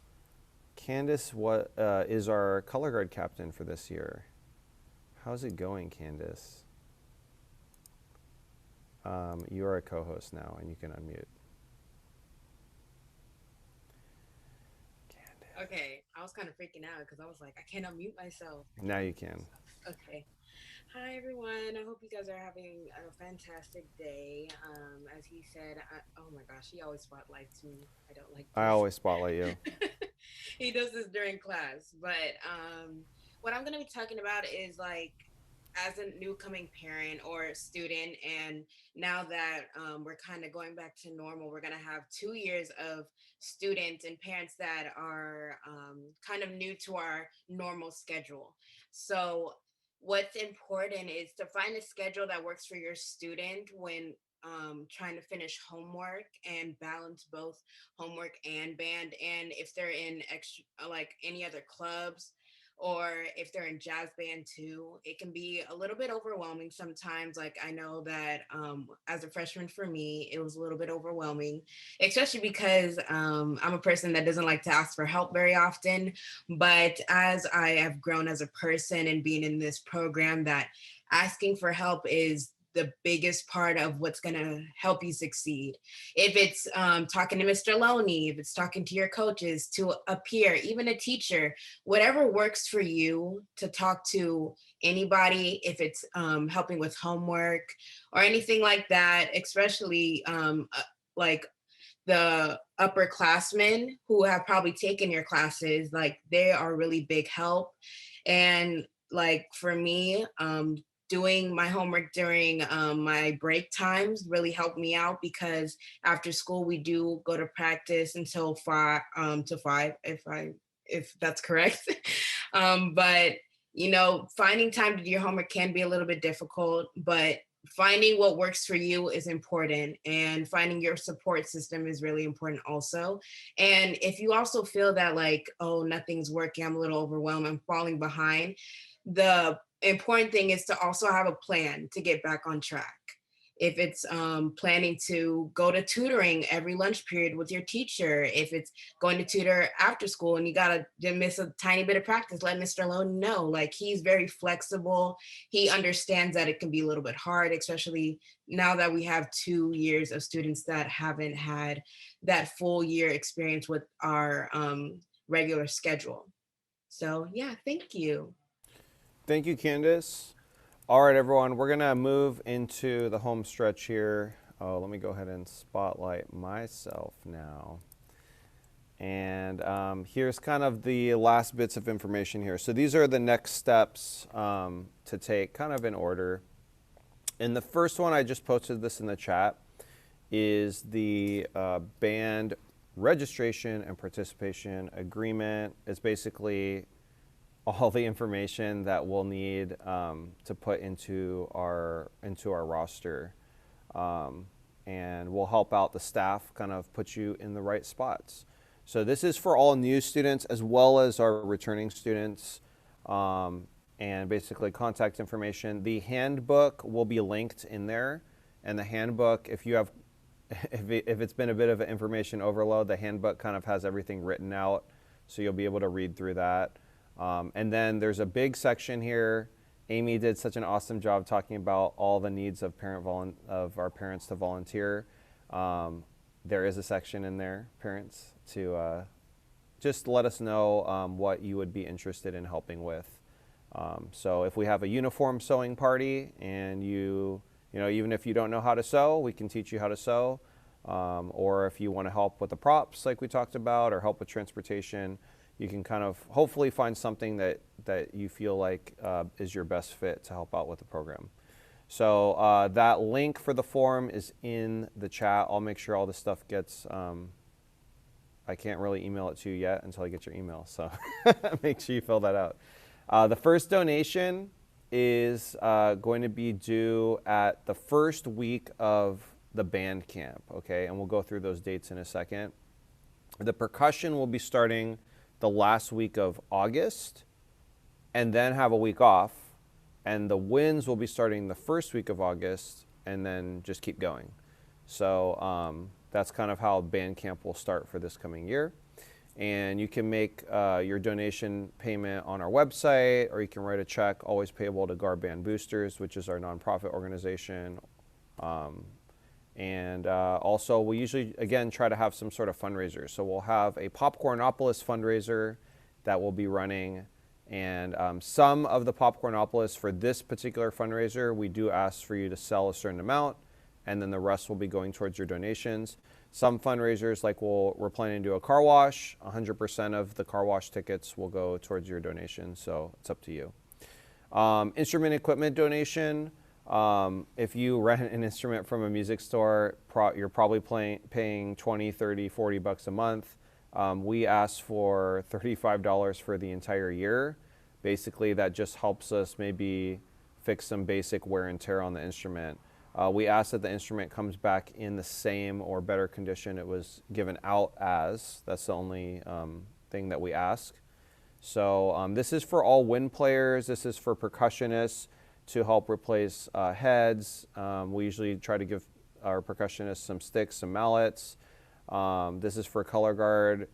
Candace, what is our color guard captain for this year? How's it going, Candace? You're a co-host now, and you can unmute. Okay, I was kind of freaking out because I was like, I can't unmute myself. Now you can. Okay. Hi, everyone. I hope you guys are having a fantastic day. As he said, oh my gosh, he always spotlights me. I don't like this. I always spotlight you. He does this during class. But what I'm going to be talking about is like, as a new coming parent or student, and now that we're kind of going back to normal, we're going to have 2 years of students and parents that are kind of new to our normal schedule. So what's important is to find a schedule that works for your student when trying to finish homework and balance both homework and band, and if they're in extra like any other clubs, or if they're in jazz band too, it can be a little bit overwhelming sometimes. Like I know that as a freshman for me, it was a little bit overwhelming, especially because I'm a person that doesn't like to ask for help very often. But as I have grown as a person and being in this program, that asking for help is the biggest part of what's going to help you succeed. If it's talking to Mr. Loney, if it's talking to your coaches, to a peer, even a teacher, whatever works for you to talk to anybody, if it's helping with homework or anything like that, especially like the upperclassmen who have probably taken your classes, like they are really big help. And like for me, doing my homework during my break times really helped me out, because after school we do go to practice until 5 if that's correct. But you know, finding time to do your homework can be a little bit difficult, but finding what works for you is important, and finding your support system is really important also. And if you also feel that like, oh, nothing's working, I'm a little overwhelmed, I'm falling behind, the important thing is to also have a plan to get back on track. If it's planning to go to tutoring every lunch period with your teacher, if it's going to tutor after school and you gotta miss a tiny bit of practice, let Mr. Lone know. Like, he's very flexible. He understands that it can be a little bit hard, especially now that we have 2 years of students that haven't had that full year experience with our regular schedule. So yeah, thank you. Thank you, Candace. All right, everyone, we're gonna move into the home stretch here. Oh, let me go ahead and spotlight myself now. And here's kind of the last bits of information here. So these are the next steps to take, kind of in order. And the first one, I just posted this in the chat, is the band registration and participation agreement. It's basically all the information that we'll need to put into our roster, and we'll help out the staff, kind of put you in the right spots. So this is for all new students as well as our returning students, and basically contact information. The handbook will be linked in there, and the handbook, if you have, if it's been a bit of an information overload, the handbook kind of has everything written out, so you'll be able to read through that. And then there's a big section here. Amy did such an awesome job talking about all the needs of our parents to volunteer. There is a section in there, parents, to just let us know what you would be interested in helping with. So if we have a uniform sewing party, and you know, even if you don't know how to sew, we can teach you how to sew. Or if you want to help with the props like we talked about, or help with transportation, you can kind of hopefully find something that you feel like is your best fit to help out with the program. So that link for the form is in the chat. I'll make sure all this stuff gets, I can't really email it to you yet until I get your email, so make sure you fill that out. The first donation is going to be due at the first week of the band camp, okay? And we'll go through those dates in a second. The percussion will be starting the last week of August, and then have a week off. And the winds will be starting the first week of August, and then just keep going. So that's kind of how band camp will start for this coming year. And you can make your donation payment on our website, or you can write a check, always payable to Gahr Band Boosters, which is our nonprofit organization. And also, we usually, again, try to have some sort of fundraiser. So we'll have a Popcornopolis fundraiser that will be running. And some of the Popcornopolis for this particular fundraiser, we do ask for you to sell a certain amount, and then the rest will be going towards your donations. Some fundraisers, like we're planning to do a car wash, 100% of the car wash tickets will go towards your donation. So it's up to you. Instrument equipment donation. If you rent an instrument from a music store, you're probably paying 20, 30, 40 bucks a month. We ask for $35 for the entire year. Basically, that just helps us maybe fix some basic wear and tear on the instrument. We ask that the instrument comes back in the same or better condition it was given out as. That's the only thing that we ask. So this is for all wind players. This is for percussionists to help replace heads. We usually try to give our percussionists some sticks, some mallets. This is for color guard,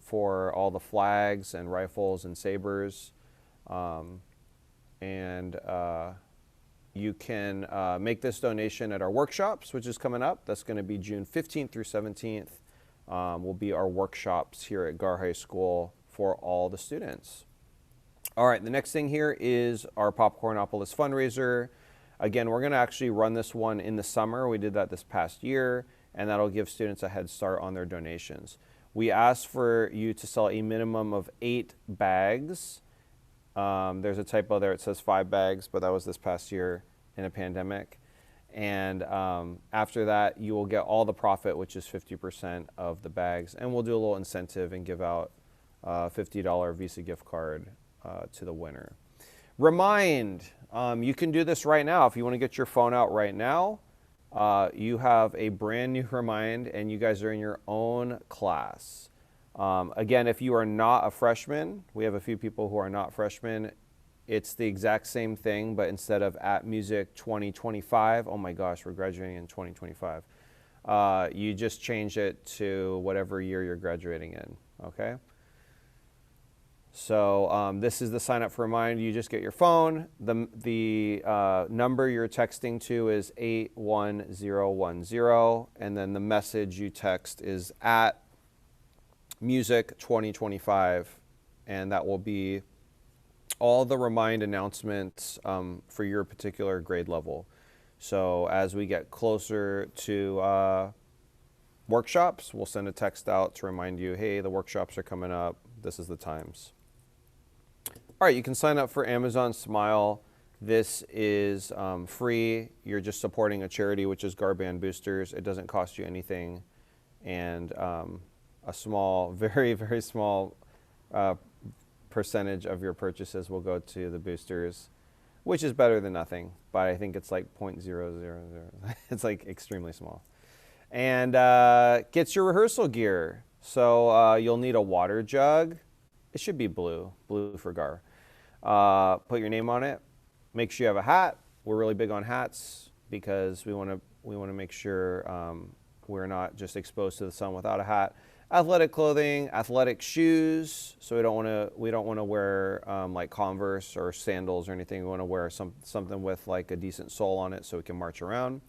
for all the flags and rifles and sabers. You can make this donation at our workshops, which is coming up. That's going to be June 15th through 17th. Will be our workshops here at Gahr High School for all the students. All right, the next thing here is our Popcornopolis fundraiser. Again, we're going to actually run this one in the summer. We did that this past year, and that'll give students a head start on their donations. We ask for you to sell a minimum of 8 bags. There's a typo there. It says 5 bags, but that was this past year in a pandemic. And after that, you will get all the profit, which is 50% of the bags. And we'll do a little incentive and give out a $50 Visa gift card to the winner. Remind, you can do this right now. If you want to get your phone out right now, you have a brand new Remind, and you guys are in your own class. Again, if you are not a freshman, we have a few people who are not freshmen. It's the exact same thing, but instead of at Music 2025, oh my gosh, we're graduating in 2025. You just change it to whatever year you're graduating in, okay? So this is the sign up for Remind. You just get your phone. The number you're texting to is 81010, and then the message you text is at Music 2025, and that will be all the Remind announcements for your particular grade level. So as we get closer to workshops, we'll send a text out to remind you, hey, the workshops are coming up. This is the times. All right, you can sign up for Amazon Smile. This is free. You're just supporting a charity, which is Gahr Band Boosters. It doesn't cost you anything. And a small, very, very small percentage of your purchases will go to the boosters, which is better than nothing, but I think it's like 0.000. It's like extremely small. And gets your rehearsal gear. So you'll need a water jug. It should be blue for Gahr. Put your name on it. Make sure you have a hat. We're really big on hats because we want to make sure we're not just exposed to the sun without a hat. Athletic clothing, athletic shoes. So we don't want to wear like Converse or sandals or anything. We want to wear something with like a decent sole on it so we can march around.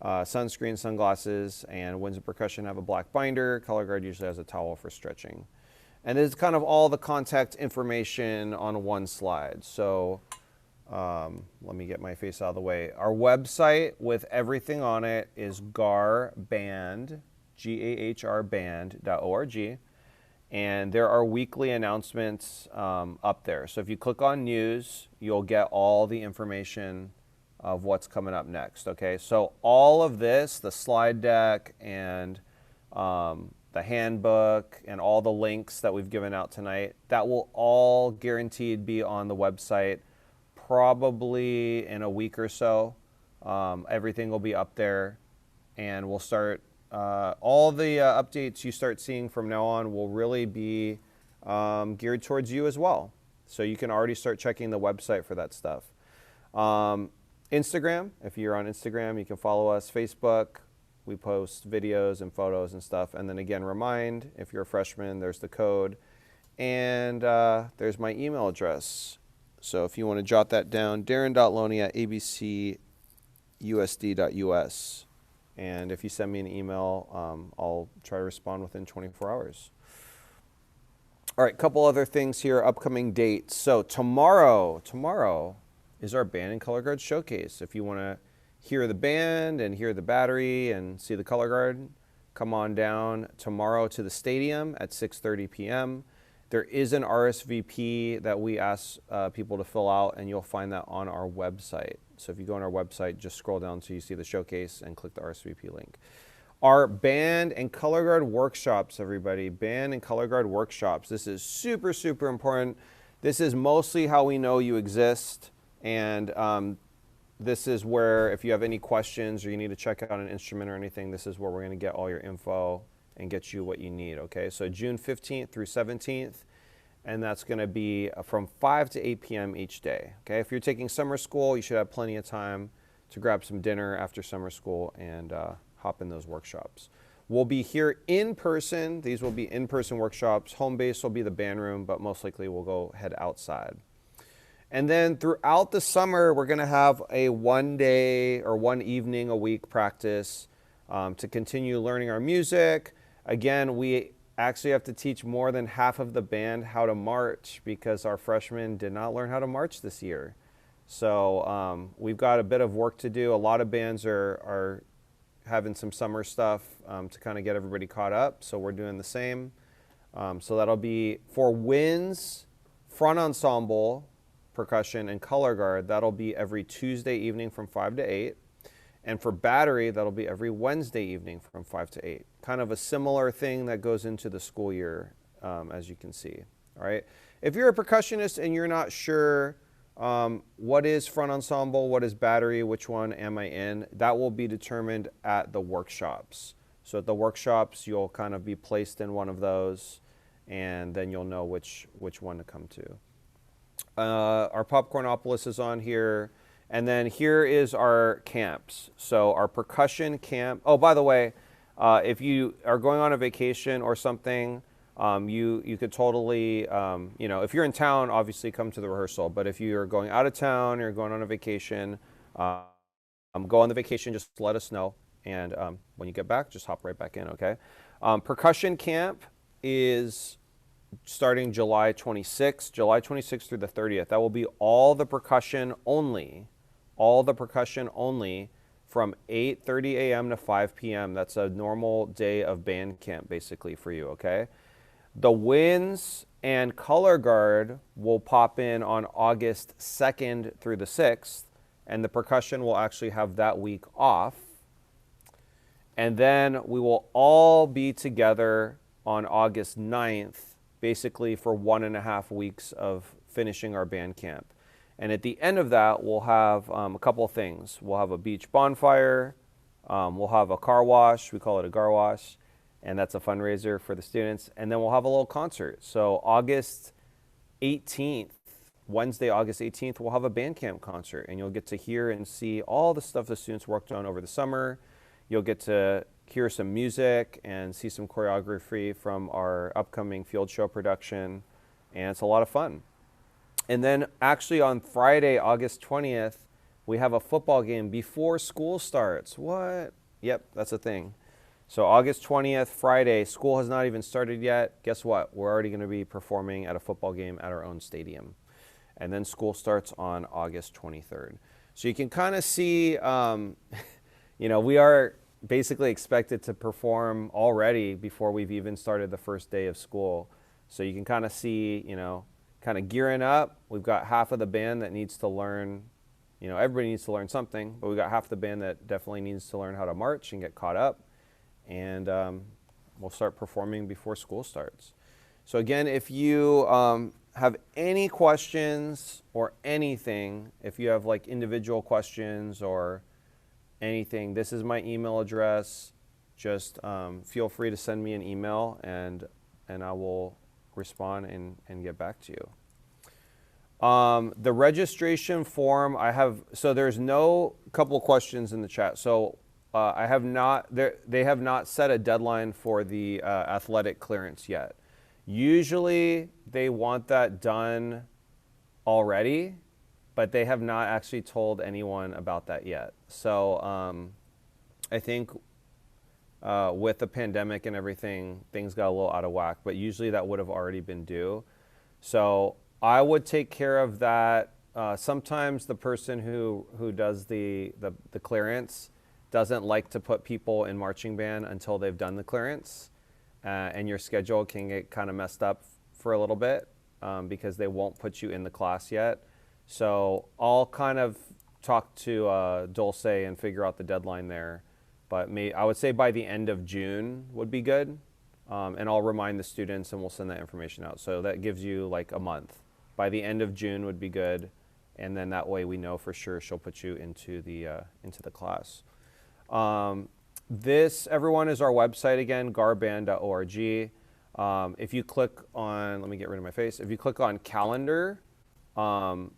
Sunscreen, sunglasses, and Winds of Percussion have a black binder. Color Guard usually has a towel for stretching. And it's kind of all the contact information on one slide. So let me get my face out of the way. Our website with everything on it is gahrband, G-A-H-R band.org. And there are weekly announcements up there. So if you click on news, you'll get all the information of what's coming up next, okay? So all of this, the slide deck and the handbook and all the links that we've given out tonight, that will all guaranteed be on the website probably in a week or so. Everything will be up there, and we'll start, all the updates you start seeing from now on will really be geared towards you as well. So you can already start checking the website for that stuff. Instagram, if you're on Instagram, you can follow us. Facebook, we post videos and photos and stuff. And then again, Remind, if you're a freshman, there's the code. And there's my email address. So if you want to jot that down, darren.loney@abcusd.us. And if you send me an email, I'll try to respond within 24 hours. All right, couple other things here, upcoming dates. So tomorrow is our Band and Color Guard Showcase. If you want to hear the band and hear the battery and see the color guard, come on down tomorrow to the stadium at 6:30 p.m. There is an RSVP that we ask people to fill out, and you'll find that on our website. So if you go on our website, just scroll down so you see the showcase and click the RSVP link. Our Band and Color Guard workshops, everybody, Band and Color Guard workshops. This is super, super important. This is mostly how we know you exist. And this is where, if you have any questions or you need to check out an instrument or anything, this is where we're going to get all your info and get you what you need, okay? So June 15th through 17th, and that's going to be from 5 to 8 p.m. each day, okay? If you're taking summer school, you should have plenty of time to grab some dinner after summer school and hop in those workshops. We'll be here in person. These will be in-person workshops. Home base will be the band room, but most likely we'll go head outside. And then throughout the summer, we're going to have a 1 day or 1 evening a week practice to continue learning our music. Again, we actually have to teach more than half of the band how to march because our freshmen did not learn how to march this year. So we've got a bit of work to do. A lot of bands are having some summer stuff to kind of get everybody caught up. So we're doing the same. So that'll be for winds, front ensemble, percussion, and color guard. That'll be every Tuesday evening from 5 to 8. And for battery, that'll be every Wednesday evening from 5 to 8. Kind of a similar thing that goes into the school year, as you can see. All right. If you're a percussionist and you're not sure what is front ensemble, what is battery, which one am I in, that will be determined at the workshops. So at the workshops, you'll kind of be placed in one of those, and then you'll know which one to come to. Our Popcornopolis is on here. And then here is our camps. So our percussion camp. Oh, by the way, if you are going on a vacation or something, you could totally, if you're in town, obviously come to the rehearsal. But if you're going out of town, you're going on a vacation, go on the vacation, just let us know. And when you get back, just hop right back in, okay? Percussion camp is starting July 26th through the 30th. That will be all the percussion only from 8:30 a.m. to 5 p.m. That's a normal day of band camp basically for you, okay? The winds and color guard will pop in on August 2nd through the 6th, and the percussion will actually have that week off. And then we will all be together on August 9th, basically for 1.5 weeks of finishing our band camp. And at the end of that, we'll have a couple of things. We'll have a beach bonfire. We'll have a car wash. We call it a Gahr wash. And that's a fundraiser for the students. And then we'll have a little concert. So August 18th, Wednesday, August 18th, we'll have a band camp concert. And you'll get to hear and see all the stuff the students worked on over the summer. You'll get to hear some music and see some choreography from our upcoming field show production, and it's a lot of fun. And then actually on Friday, August 20th, we have a football game before school starts. What? Yep, that's a thing. So August 20th, Friday, school has not even started yet. Guess what? We're already going to be performing at a football game at our own stadium. And then school starts on August 23rd. So you can kind of see, we are basically expected to perform already before we've even started the first day of school. So you can kind of see, kind of gearing up. We've got half of the band that needs to learn, everybody needs to learn something, but we've got half the band that definitely needs to learn how to march and get caught up. And we'll start performing before school starts. So again, if you have any questions or anything, if you have like individual questions or anything, this is my email address. Just feel free to send me an email and I will respond and get back to you. The registration form, so there's no couple questions in the chat. So they have not set a deadline for the athletic clearance yet. Usually they want that done already, but they have not actually told anyone about that yet. So I think with the pandemic and everything, things got a little out of whack, but usually that would have already been due. So I would take care of that. Sometimes the person who does the clearance doesn't like to put people in marching band until they've done the clearance, and your schedule can get kind of messed up for a little bit because they won't put you in the class yet. So I'll kind of talk to Dulce and figure out the deadline there. But I would say by the end of June would be good. And I'll remind the students and we'll send that information out. So that gives you like a month. By the end of June would be good. and then that way we know for sure she'll put you into the class. This, everyone, is our website again, garband.org. If you click on, let me get rid of my face. If you click on calendar,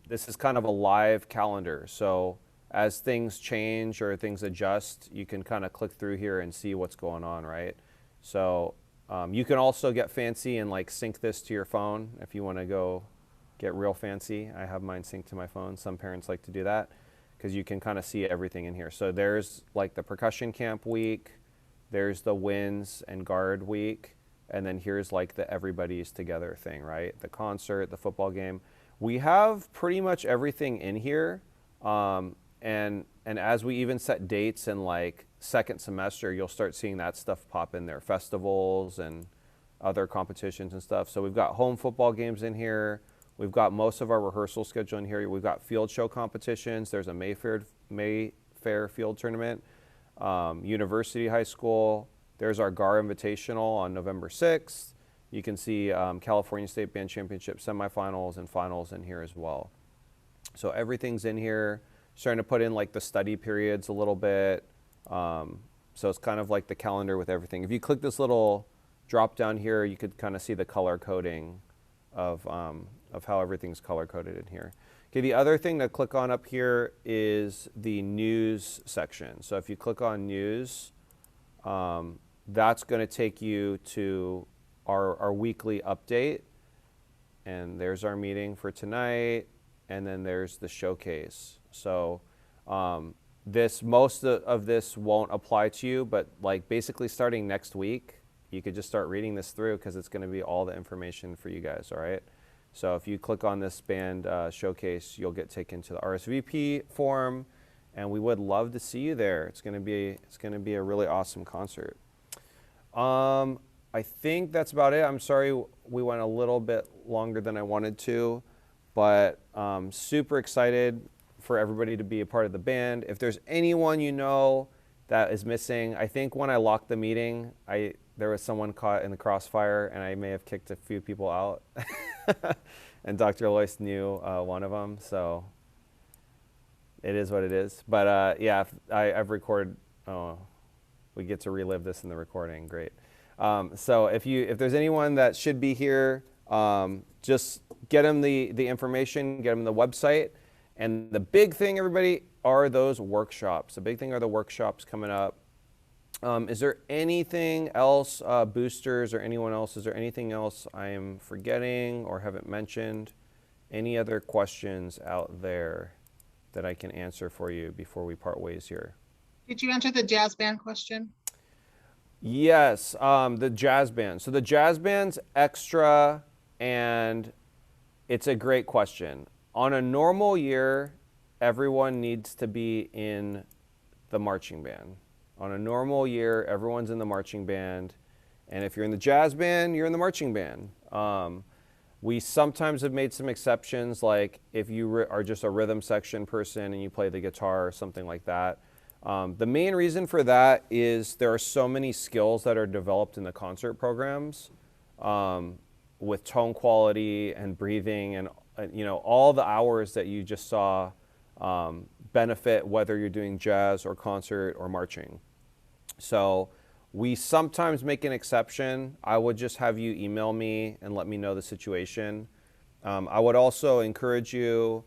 this is kind of a live calendar. So as things change or things adjust, you can kind of click through here and see what's going on, right? So you can also get fancy and like sync this to your phone if you want to go get real fancy. I have mine synced to my phone. Some parents like to do that because you can kind of see everything in here. So there's like the percussion camp week, there's the winds and guard week, and then here's like the everybody's together thing, right? The concert, the football game. We have pretty much everything in here. And as we even set dates in like second semester, you'll start seeing that stuff pop in there, festivals and other competitions and stuff. So we've got home football games in here. We've got most of our rehearsal schedule in here. We've got field show competitions. There's a Mayfair field tournament, University High School. There's our Gahr Invitational on November 6th. You can see California State Band Championship semifinals and finals in here as well. So everything's in here. Starting to put in like the study periods a little bit. So it's kind of like the calendar with everything. If you click this little drop down here, you could kind of see the color coding of how everything's color coded in here. Okay, the other thing to click on up here is the news section. So if you click on news, that's going to take you to our weekly update. And there's our meeting for tonight. And then there's the showcase. So most of this won't apply to you, but like basically starting next week, you could just start reading this through because it's going to be all the information for you guys, all right? So if you click on this band showcase, you'll get taken to the RSVP form, and we would love to see you there. It's going to be a really awesome concert. I think that's about it. I'm sorry we went a little bit longer than I wanted to, but super excited for everybody to be a part of the band. If there's anyone you know that is missing, I think when I locked the meeting, there was someone caught in the crossfire, and I may have kicked a few people out. And Dr. Lois knew one of them, so it is what it is. But yeah, I've recorded. Oh, we get to relive this in the recording. Great. So if there's anyone that should be here, just get them the information, get them the website. And the big thing, everybody, are those workshops. The big thing are the workshops coming up. Is there anything else, boosters or anyone else, is there anything else I am forgetting or haven't mentioned? Any other questions out there that I can answer for you before we part ways here? Did you answer the jazz band question? Yes, the jazz band. So the jazz band's extra, and it's a great question. On a normal year, everyone needs to be in the marching band. On a normal year, everyone's in the marching band. And if you're in the jazz band, you're in the marching band. We sometimes have made some exceptions, like if you are just a rhythm section person and you play the guitar or something like that. The main reason for that is there are so many skills that are developed in the concert programs with tone quality and breathing and all the hours that you just saw benefit whether you're doing jazz or concert or marching. So we sometimes make an exception. I would just have you email me and let me know the situation. I would also encourage you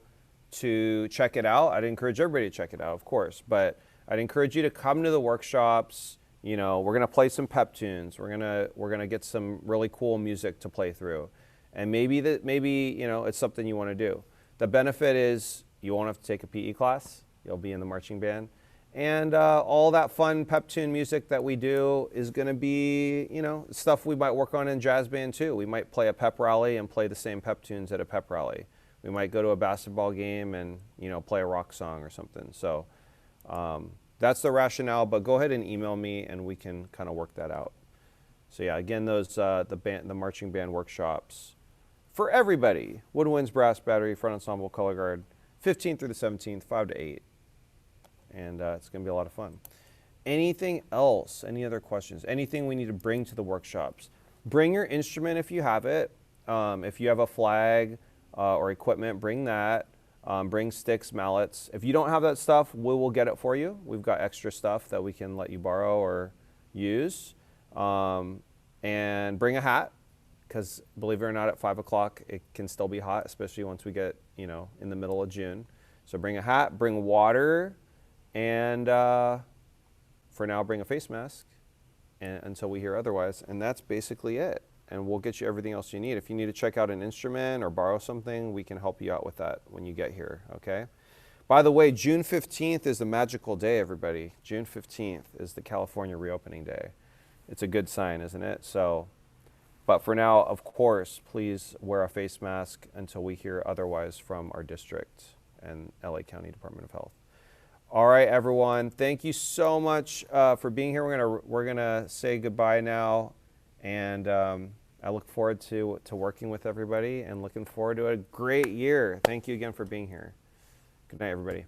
to check it out. I'd encourage everybody to check it out, of course, but I'd encourage you to come to the workshops. We're gonna play some pep tunes. We're gonna get some really cool music to play through. And maybe it's something you want to do. The benefit is you won't have to take a PE class. You'll be in the marching band. And all that fun pep tune music that we do is going to be, stuff we might work on in jazz band too. We might play a pep rally and play the same pep tunes at a pep rally. We might go to a basketball game and, play a rock song or something. So that's the rationale, but go ahead and email me and we can kind of work that out. So yeah, again, those the marching band workshops for everybody. Woodwinds, brass, battery, front ensemble, color guard, 15th through the 17th, 5 to 8. And it's going to be a lot of fun. Anything else? Any other questions? Anything we need to bring to the workshops? Bring your instrument if you have it. If you have a flag or equipment, bring that. Bring sticks, mallets. If you don't have that stuff, we will get it for you. We've got extra stuff that we can let you borrow or use. And bring a hat, because believe it or not, at 5 o'clock, it can still be hot, especially once we get, you know, in the middle of June. So bring a hat, bring water, and for now, bring a face mask until we hear otherwise. And that's basically it. And we'll get you everything else you need. If you need to check out an instrument or borrow something, we can help you out with that when you get here, okay? By the way, June 15th is a magical day, everybody. June 15th is the California reopening day. It's a good sign, isn't it? So, but for now, of course, please wear a face mask until we hear otherwise from our district and LA County Department of Health. All right, everyone. Thank you so much for being here. We're gonna say goodbye now, and I look forward to working with everybody and looking forward to a great year. Thank you again for being here. Good night, everybody.